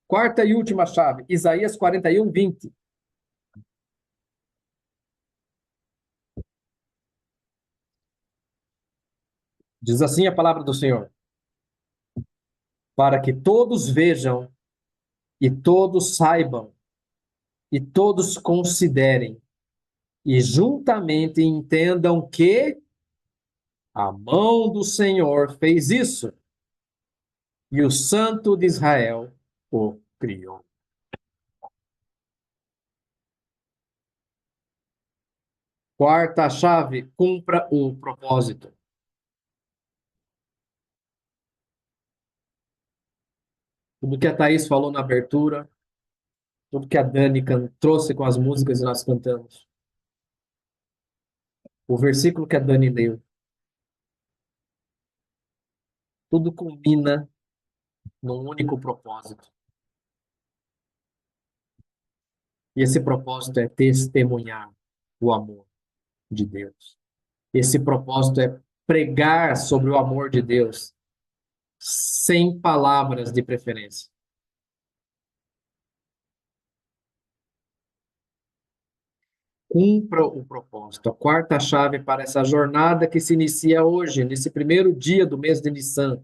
Quarta e última chave. Isaías 41, 20. Diz assim a palavra do Senhor: para que todos vejam e todos saibam e todos considerem e juntamente entendam que a mão do Senhor fez isso e o Santo de Israel o criou. Quarta chave: cumpra o propósito. Tudo que a Thaís falou na abertura, tudo que a Dani trouxe com as músicas e nós cantamos. O versículo que a Dani leu. Tudo culmina num único propósito. E esse propósito é testemunhar o amor de Deus. Esse propósito é pregar sobre o amor de Deus, sem palavras de preferência. Cumpra o propósito. A quarta chave para essa jornada que se inicia hoje, nesse primeiro dia do mês de Nissan,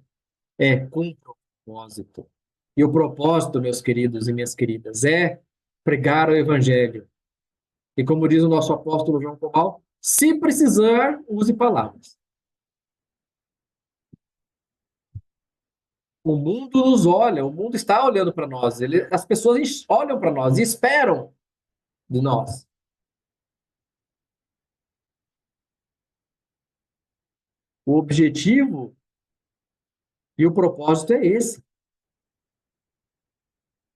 é cumpra o propósito. E o propósito, meus queridos e minhas queridas, é pregar o evangelho. E como diz o nosso apóstolo João Cobal, se precisar, use palavras. O mundo nos olha, o mundo está olhando para nós. As pessoas olham para nós e esperam de nós. O objetivo e o propósito é esse.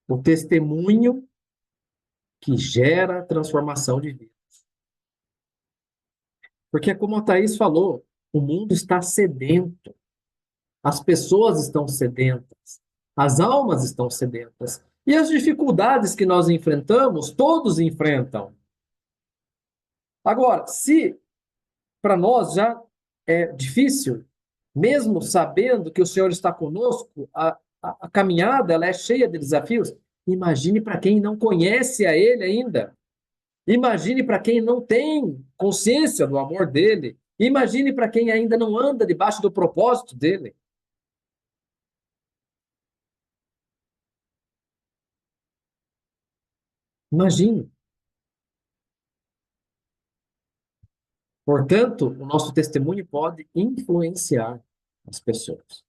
O testemunho que gera transformação de vida. Porque, como a Thaís falou, o mundo está sedento. As pessoas estão sedentas. As almas estão sedentas. E as dificuldades que nós enfrentamos, todos enfrentam. Agora, se para nós já é difícil, mesmo sabendo que o Senhor está conosco, a caminhada ela é cheia de desafios, Imagine para quem não conhece a Ele ainda. Imagine para quem não tem consciência do amor dele. Imagine para quem ainda não anda debaixo do propósito dele. Imagine. Portanto, o nosso testemunho pode influenciar as pessoas.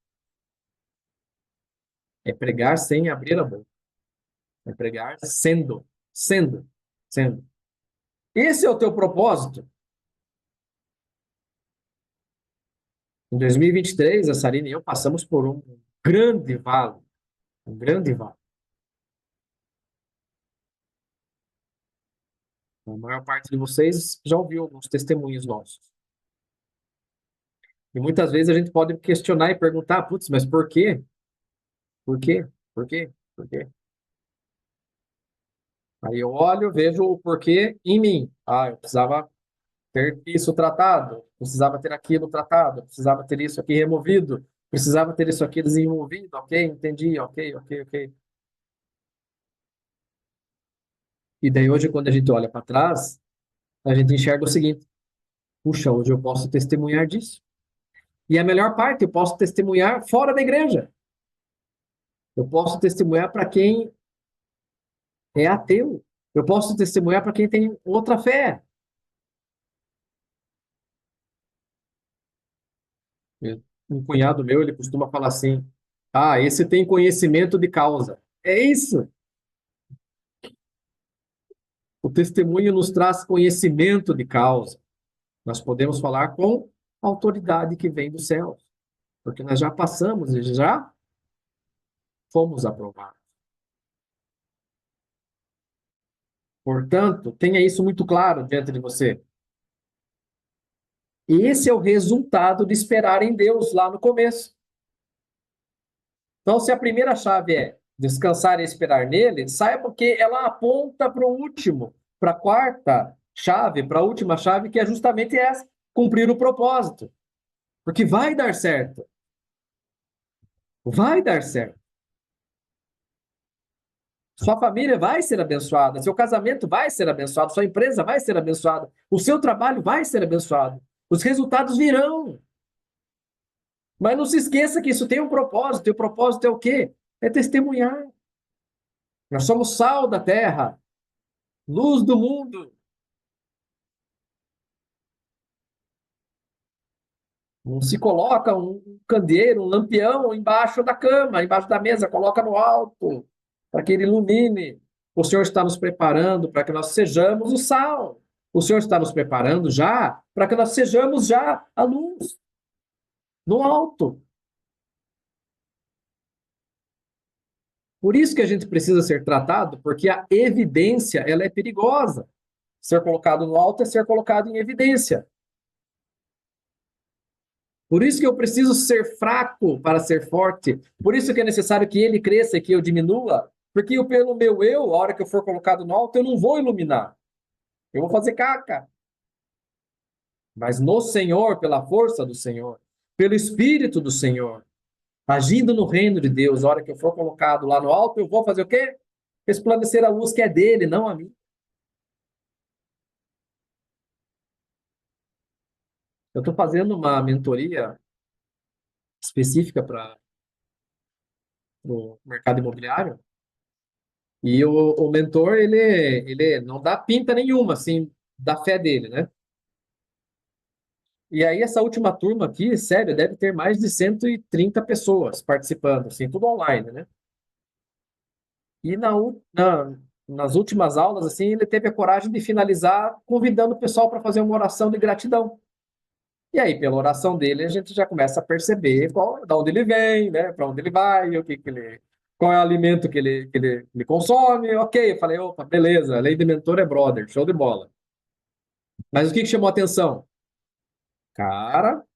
É pregar sem abrir a boca. É pregar sendo. Esse é o teu propósito. Em 2023, a Sarina e eu passamos por um grande vale. Um grande vale. A maior parte de vocês já ouviu alguns testemunhos nossos. E muitas vezes a gente pode questionar e perguntar, putz, mas por quê? Por quê? Por quê? Por quê? Aí eu olho, vejo o porquê em mim. Ah, eu precisava ter isso tratado, precisava ter aquilo tratado, precisava ter isso aqui removido, precisava ter isso aqui desenvolvido, ok? Entendi, ok. E daí hoje, quando a gente olha para trás, a gente enxerga o seguinte: puxa, hoje eu posso testemunhar disso. E a melhor parte, eu posso testemunhar fora da igreja. Eu posso testemunhar para quem é ateu. Eu posso testemunhar para quem tem outra fé. Um cunhado meu, ele costuma falar assim: ah, esse tem conhecimento de causa. É isso. O testemunho nos traz conhecimento de causa. Nós podemos falar com a autoridade que vem do céu, porque nós já passamos e já fomos aprovados. Portanto, tenha isso muito claro diante de você. Esse é o resultado de esperar em Deus lá no começo. Então, se a primeira chave é descansar e esperar nele, saiba que ela aponta para o último, para a quarta chave, para a última chave, que é justamente essa: cumprir o propósito. Porque vai dar certo. Vai dar certo. Sua família vai ser abençoada, seu casamento vai ser abençoado, sua empresa vai ser abençoada, o seu trabalho vai ser abençoado. Os resultados virão. Mas não se esqueça que isso tem um propósito. E o propósito é o quê? É testemunhar. Nós somos sal da terra, luz do mundo. Não se coloca um candeeiro, um lampião embaixo da cama, embaixo da mesa, coloca no alto, para que ele ilumine. O Senhor está nos preparando para que nós sejamos o sal. O Senhor está nos preparando já para que nós sejamos já a luz, no alto. Por isso que a gente precisa ser tratado, porque a evidência, ela é perigosa. Ser colocado no alto é ser colocado em evidência. Por isso que eu preciso ser fraco para ser forte. Por isso que é necessário que ele cresça e que eu diminua. Porque eu, pelo meu eu, a hora que eu for colocado no alto, eu não vou iluminar. Eu vou fazer caca. Mas no Senhor, pela força do Senhor, pelo Espírito do Senhor, agindo no reino de Deus, a hora que eu for colocado lá no alto, eu vou fazer o quê? Resplandecer a luz que é dele, não a mim. Eu estou fazendo uma mentoria específica para o mercado imobiliário. E o mentor, ele não dá pinta nenhuma, assim, da fé dele, né? E aí, essa última turma aqui, sério, deve ter mais de 130 pessoas participando, assim, tudo online, né? E nas últimas aulas, assim, ele teve a coragem de finalizar convidando o pessoal para fazer uma oração de gratidão. E aí, pela oração dele, a gente já começa a perceber da onde ele vem, né? Para onde ele vai, qual é o alimento que ele consome. Ok, eu falei, opa, beleza, a lei de mentor é brother, show de bola. Mas o que chamou a atenção? Cara,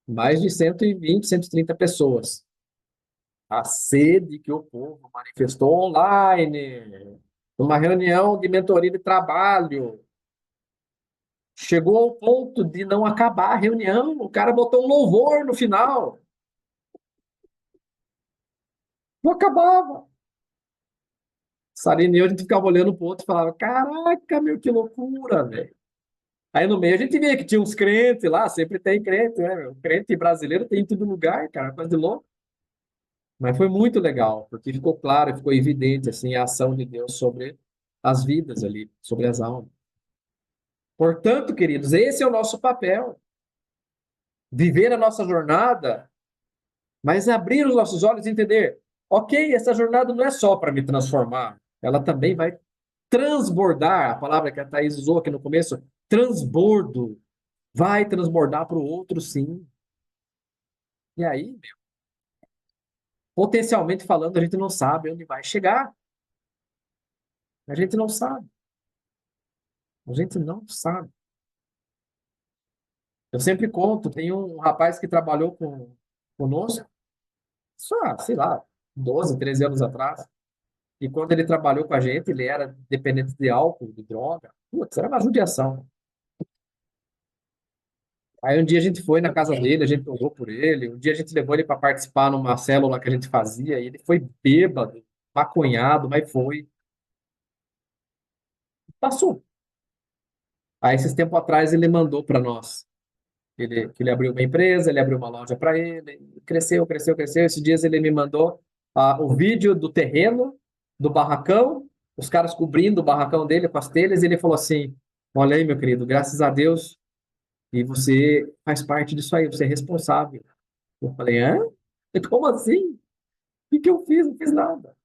mais de 120, 130 pessoas. A sede que o povo manifestou online, numa reunião de mentoria de trabalho. Chegou ao ponto de não acabar a reunião, o cara botou um louvor no final. Não acabava. Sarina e eu, a gente ficava olhando pro outro e falava, caraca, meu, que loucura, velho. Aí no meio a gente via que tinha uns crentes lá, sempre tem crente, né, meu? Crente brasileiro tem em todo lugar, cara, coisa de louco. Mas foi muito legal, porque ficou claro, ficou evidente, assim, a ação de Deus sobre as vidas ali, sobre as almas. Portanto, queridos, esse é o nosso papel. Viver a nossa jornada, mas abrir os nossos olhos e entender, ok, essa jornada não é só para me transformar, ela também vai transbordar, a palavra que a Thaís usou aqui no começo, transbordo, vai transbordar para o outro, sim. E aí, meu, potencialmente falando, a gente não sabe onde vai chegar. A gente não sabe. A gente não sabe. Eu sempre conto, tem um rapaz que trabalhou conosco, só, sei lá, 12, 13 anos atrás. E quando ele trabalhou com a gente, ele era dependente de álcool, de droga. Putz, era uma judiação. Aí um dia a gente foi na casa dele, a gente orou por ele. Um dia a gente levou ele para participar numa célula que a gente fazia. E ele foi bêbado, maconhado, mas foi. Passou. Aí esses tempos atrás ele mandou para nós. Que ele abriu uma empresa, ele abriu uma loja para ele. Cresceu, cresceu, cresceu. Esses dias ele me mandou o vídeo do terreno, do barracão, os caras cobrindo o barracão dele com as telhas. E ele falou assim: olha aí, meu querido, graças a Deus. E você faz parte disso aí, você é responsável. Eu falei, hã? Como assim? O que eu fiz? Não fiz nada.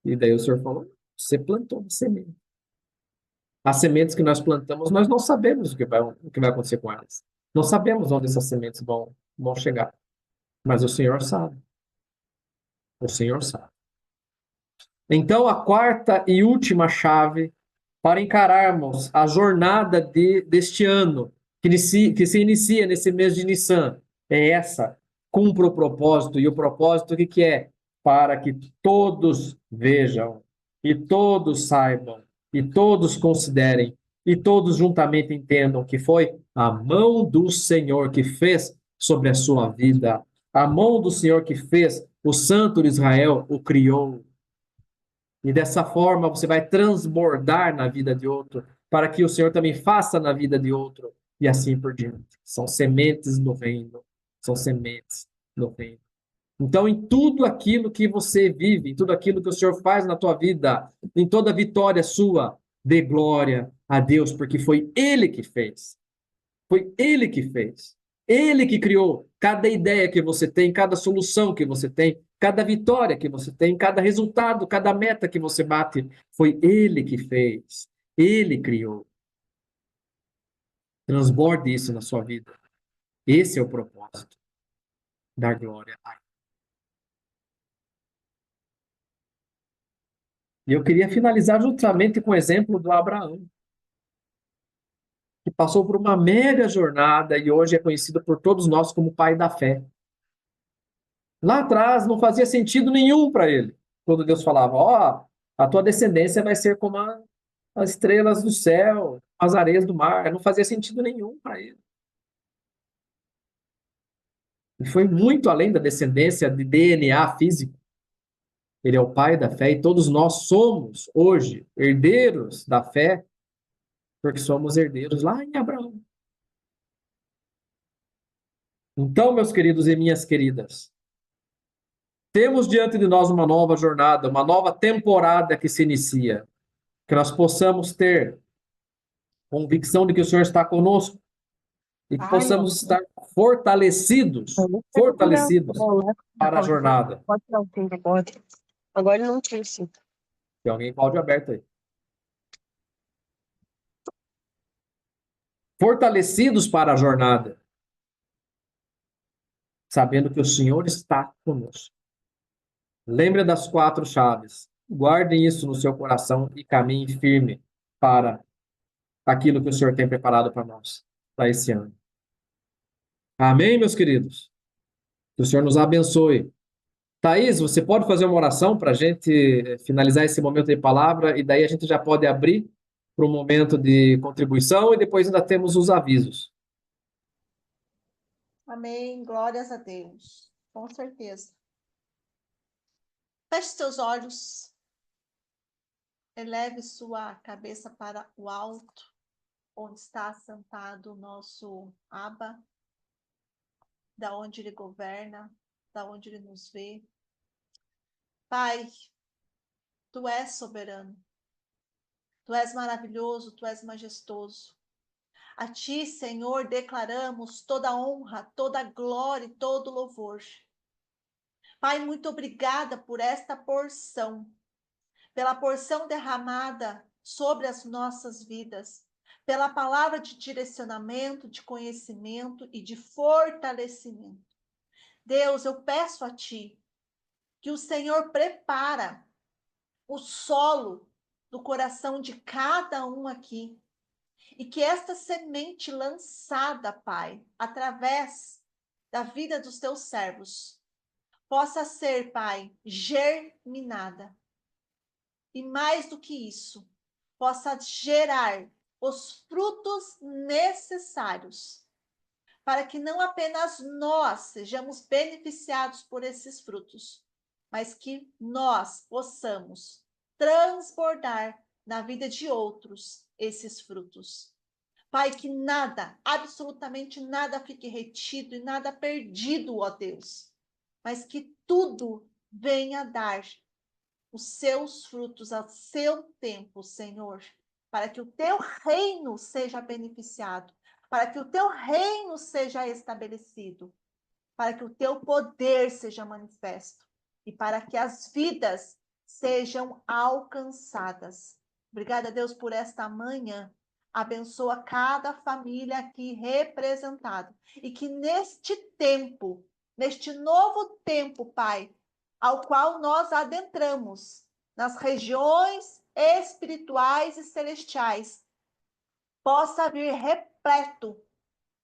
E daí o senhor falou, você plantou uma semente. As sementes que nós plantamos, nós não sabemos o que vai acontecer com elas. Não sabemos onde essas sementes vão chegar. Mas o Senhor sabe. O Senhor sabe. Então, a quarta e última chave para encararmos a jornada deste ano, que se inicia nesse mês de Nissan, é essa: cumpra o propósito. E o propósito, o que que é? Para que todos vejam, e todos saibam, e todos considerem, e todos juntamente entendam que foi a mão do Senhor que fez sobre a sua vida, a mão do Senhor que fez, o Santo de Israel o criou. E dessa forma você vai transbordar na vida de outro, para que o Senhor também faça na vida de outro, e assim por diante. São sementes do reino. São sementes do reino. Então, em tudo aquilo que você vive, em tudo aquilo que o Senhor faz na tua vida, em toda vitória sua, dê glória a Deus, porque foi Ele que fez. Foi Ele que fez. Ele que criou cada ideia que você tem, cada solução que você tem, cada vitória que você tem, cada resultado, cada meta que você bate. Foi Ele que fez. Ele criou. Transborde isso na sua vida. Esse é o propósito. Dar glória a Ele. E eu queria finalizar justamente com o exemplo do Abraão, que passou por uma mega jornada e hoje é conhecido por todos nós como pai da fé. Lá atrás não fazia sentido nenhum para ele. Quando Deus falava, ó, a tua descendência vai ser como as estrelas do céu, as areias do mar. Não fazia sentido nenhum para ele. E foi muito além da descendência de DNA físico. Ele é o pai da fé e todos nós somos, hoje, herdeiros da fé, porque somos herdeiros lá em Abraão. Então, meus queridos e minhas queridas, temos diante de nós uma nova jornada, uma nova temporada que se inicia. Que nós possamos ter convicção de que o Senhor está conosco e que Ai, ó. possamos estar fortalecidos, fortalecidos para a jornada. Pode tirar o tempo agora. Agora ele não tinha sim. Tem alguém com áudio aberto aí. Fortalecidos para a jornada, sabendo que o Senhor está conosco. Lembre das 4 chaves. Guardem isso no seu coração e caminhe firme para aquilo que o Senhor tem preparado para nós, para esse ano. Amém, meus queridos? Que o Senhor nos abençoe. Thaís, você pode fazer uma oração para a gente finalizar esse momento de palavra e daí a gente já pode abrir para um momento de contribuição e depois ainda temos os avisos. Amém. Glórias a Deus. Com certeza. Feche seus olhos. eleve sua cabeça para o alto, onde está sentado o nosso Abba, da onde ele governa, da onde ele nos vê. Pai, tu és soberano, tu és maravilhoso, tu és majestoso. A ti, Senhor, declaramos toda honra, toda glória e todo louvor. Pai, muito obrigada por esta porção, pela porção derramada sobre as nossas vidas, pela palavra de direcionamento, de conhecimento e de fortalecimento. Deus, eu peço a ti que o Senhor prepara o solo do coração de cada um aqui e que esta semente lançada, Pai, através da vida dos teus servos, possa ser, Pai, germinada. E mais do que isso, possa gerar os frutos necessários para que não apenas nós sejamos beneficiados por esses frutos, mas que nós possamos transbordar na vida de outros esses frutos. Pai, que nada, absolutamente nada fique retido e nada perdido, ó Deus, mas que tudo venha dar os seus frutos ao seu tempo, Senhor, para que o teu reino seja beneficiado, para que o teu reino seja estabelecido, para que o teu poder seja manifesto e para que as vidas sejam alcançadas. Obrigada, Deus, por esta manhã. Abençoa cada família aqui representada e que neste tempo, neste novo tempo, Pai, ao qual nós adentramos nas regiões espirituais e celestiais, possa vir repleto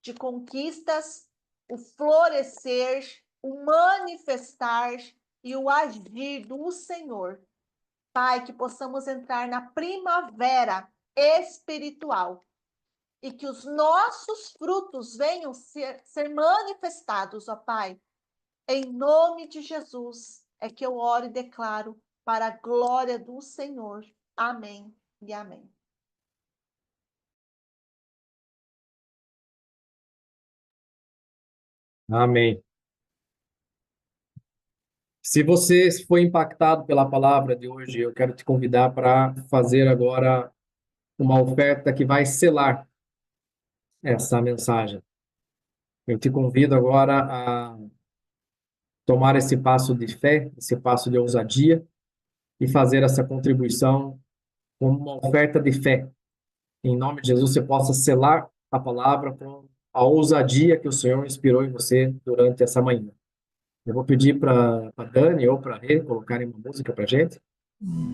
de conquistas, o florescer, o manifestar e o agir do Senhor. Pai, que possamos entrar na primavera espiritual e que os nossos frutos venham ser manifestados, ó Pai. Em nome de Jesus é que eu oro e declaro para a glória do Senhor. Amém e amém. Amém. Se você foi impactado pela palavra de hoje, eu quero te convidar para fazer agora uma oferta que vai selar essa mensagem. Eu te convido agora a tomar esse passo de fé, esse passo de ousadia e fazer essa contribuição como uma oferta de fé. Em nome de Jesus, você possa selar a palavra com a ousadia que o Senhor inspirou em você durante essa manhã. Eu vou pedir para a Dani ou para a Rê colocarem uma música para a gente.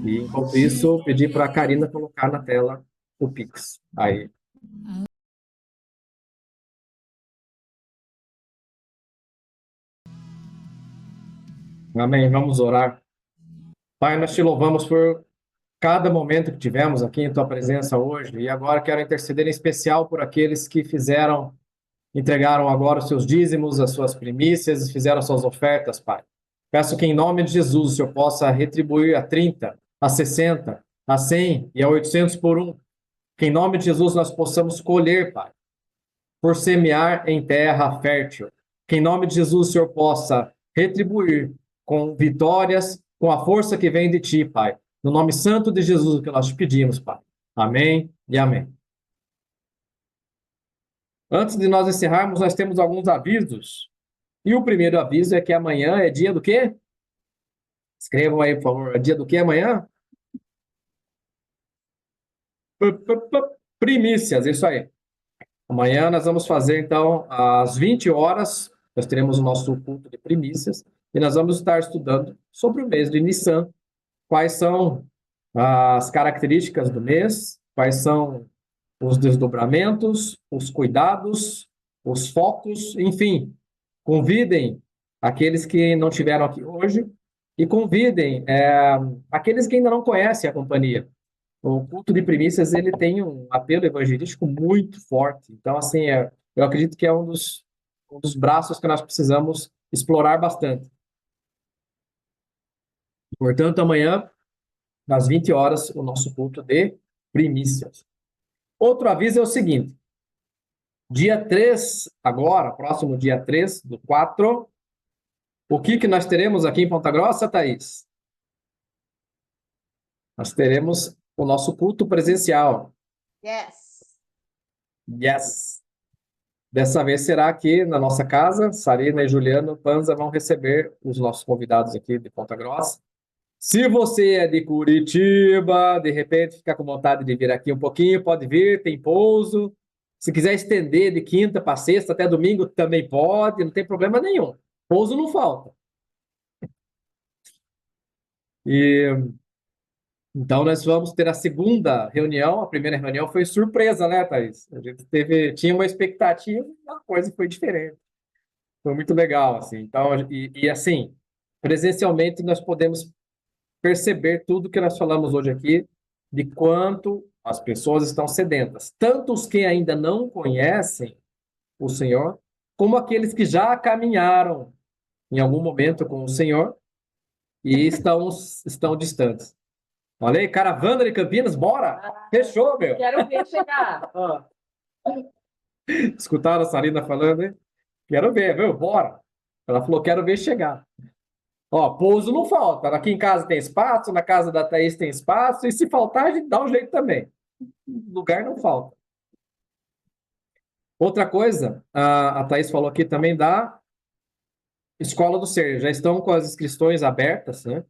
E, enquanto isso, pedir para a Karina colocar na tela o Pix. Aí. Amém. Vamos orar. Pai, nós te louvamos por cada momento que tivemos aqui em tua presença hoje. E agora quero interceder em especial por aqueles que entregaram agora os seus dízimos, as suas primícias, fizeram as suas ofertas, Pai. Peço que em nome de Jesus o Senhor possa retribuir a 30, a 60, a 100 e a 800 por um. Que em nome de Jesus nós possamos colher, Pai, por semear em terra fértil. Que em nome de Jesus o Senhor possa retribuir com vitórias, com a força que vem de Ti, Pai. No nome santo de Jesus que nós te pedimos, Pai. Amém e amém. Antes de nós encerrarmos, nós temos alguns avisos. E o primeiro aviso é que amanhã é dia do quê? Escrevam aí, por favor. É dia do quê amanhã? Primícias, isso aí. Amanhã nós vamos fazer, então, às 20 horas, nós teremos o nosso culto de primícias, e nós vamos estar estudando sobre o mês de Nissan, quais são as características do mês, quais são os desdobramentos, os cuidados, os focos, enfim. Convidem aqueles que não estiveram aqui hoje e convidem aqueles que ainda não conhecem a companhia. O culto de primícias ele tem um apelo evangelístico muito forte. Então, assim, eu acredito que é um dos braços que nós precisamos explorar bastante. Portanto, amanhã, às 20 horas, o nosso culto de primícias. Outro aviso é o seguinte: dia 3, agora, próximo dia 3 do 4, o que nós teremos aqui em Ponta Grossa, Thaís? Nós teremos o nosso culto presencial. Yes. Yes! Dessa vez será aqui na nossa casa. Sarina e Juliano Panza vão receber os nossos convidados aqui de Ponta Grossa. Se você é de Curitiba, de repente fica com vontade de vir aqui um pouquinho, pode vir, tem pouso. Se quiser estender de quinta para sexta até domingo, também pode, não tem problema nenhum. Pouso não falta. E então nós vamos ter a segunda reunião. A primeira reunião foi surpresa, né, Thaís? A gente tinha uma expectativa, a coisa foi diferente. Foi muito legal, assim. Então, assim, presencialmente nós podemos perceber tudo que nós falamos hoje aqui, de quanto as pessoas estão sedentas. Tanto os que ainda não conhecem o Senhor, como aqueles que já caminharam em algum momento com o Senhor e estão distantes. Olha aí, caravana de Campinas, bora! Fechou, meu! Quero ver chegar. Ó. Escutaram a Sarina falando, hein? Quero ver, viu? Bora! Ela falou, quero ver chegar. Ó, pouso não falta. Aqui em casa tem espaço, na casa da Thaís tem espaço, e se faltar, a gente dá um jeito também. Lugar não falta. Outra coisa, a Thaís falou aqui também da Escola do Ser. Já estão com as inscrições abertas, né?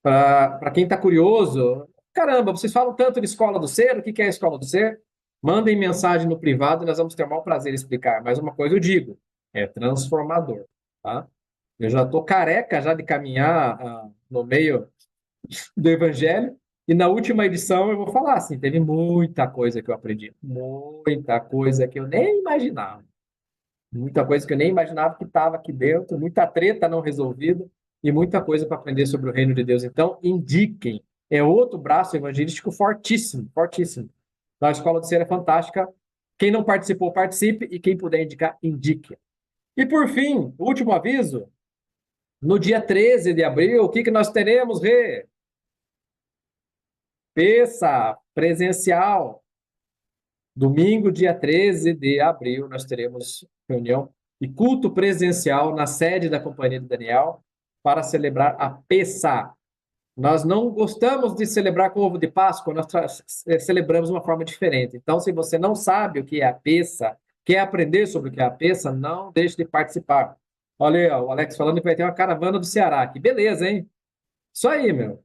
Para quem está curioso, caramba, vocês falam tanto de Escola do Ser, o que é a Escola do Ser? Mandem mensagem no privado e nós vamos ter o maior prazer em explicar. Mas uma coisa eu digo, é transformador, tá? Eu já estou careca já de caminhar no meio do Evangelho, e na última edição eu vou falar assim, teve muita coisa que eu aprendi, muita coisa que eu nem imaginava, muita coisa que eu nem imaginava que estava aqui dentro, muita treta não resolvida e muita coisa para aprender sobre o reino de Deus. Então, indiquem. É outro braço evangelístico fortíssimo, fortíssimo. Então, a Escola do Ser é fantástica. Quem não participou, participe, e quem puder indicar, indique. E por fim, último aviso, no dia 13 de abril, o que nós teremos, Rê? Peça presencial. Domingo, dia 13 de abril, nós teremos reunião e culto presencial na sede da Companhia de Daniel para celebrar a Peça. Nós não gostamos de celebrar com ovo de Páscoa, nós celebramos de uma forma diferente. Então, se você não sabe o que é a Peça, quer aprender sobre o que é a Peça, não deixe de participar. Olha aí, ó, o Alex falando que vai ter uma caravana do Ceará. Que beleza, hein? Isso aí, meu.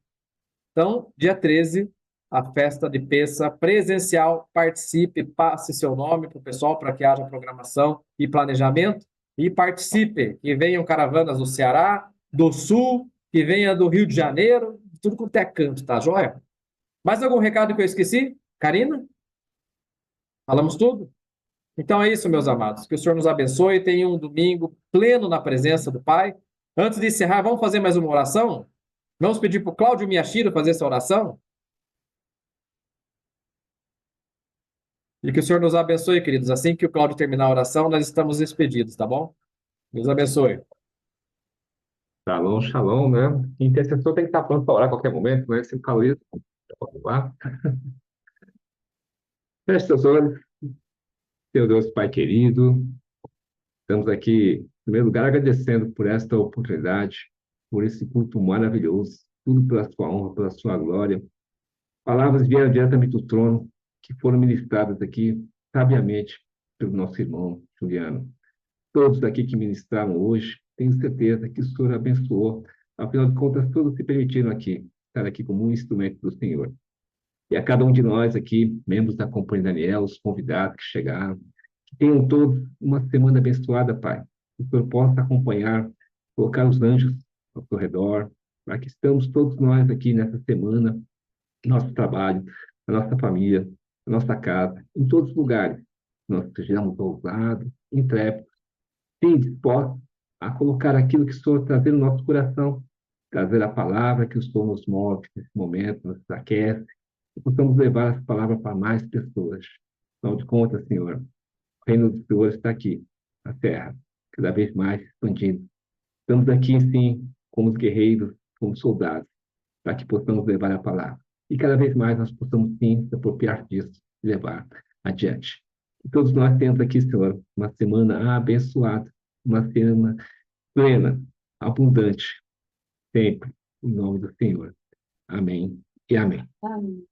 Então, dia 13, a festa de Peça presencial. Participe, passe seu nome para o pessoal para que haja programação e planejamento. E participe, que venham caravanas do Ceará, do Sul, que venha do Rio de Janeiro, tudo quanto é canto, tá joia? Mais algum recado que eu esqueci? Karina? Falamos tudo? Então é isso, meus amados. Que o Senhor nos abençoe. Tenha um domingo pleno na presença do Pai. Antes de encerrar, vamos fazer mais uma oração? Vamos pedir para o Cláudio Miyashiro fazer essa oração? E que o Senhor nos abençoe, queridos. Assim que o Cláudio terminar a oração, nós estamos despedidos, tá bom? Deus abençoe. Shalom, shalom, né? Intercessor tem que estar pronto para orar a qualquer momento, né? Se o Cauê ocupar. Feche seus olhos, meu Deus, Pai querido. Estamos aqui, em primeiro lugar, agradecendo por esta oportunidade, por esse culto maravilhoso, tudo pela sua honra, pela sua glória. Palavras vieram diretamente do trono, que foram ministradas aqui, sabiamente, pelo nosso irmão Juliano. Todos aqui que ministraram hoje, tenho certeza que o Senhor abençoou. Afinal de contas, todos se permitiram aqui, estar aqui como um instrumento do Senhor. E a cada um de nós aqui, membros da Companhia Daniel, os convidados que chegaram, que tenham todos uma semana abençoada, Pai. Que o Senhor possa acompanhar, colocar os anjos ao seu redor, para que estamos todos nós aqui nessa semana, nosso trabalho, a nossa família, a nossa casa, em todos os lugares. Nós sejamos ousados, intrépidos, sim, dispostos a colocar aquilo que o Senhor trazer no nosso coração, trazer a palavra que o Senhor nos move nesse momento, nos aquece, e possamos levar essa palavra para mais pessoas. Afinal de contas, Senhor, o reino do Senhor está aqui, na terra, cada vez mais expandindo. Estamos aqui, sim, como guerreiros, como soldados, para que possamos levar a palavra. E cada vez mais nós possamos, sim, se apropriar disso e levar adiante. Que todos nós temos aqui, Senhor, uma semana abençoada, uma semana plena, abundante, sempre, em nome do Senhor. Amém e amém. Amém.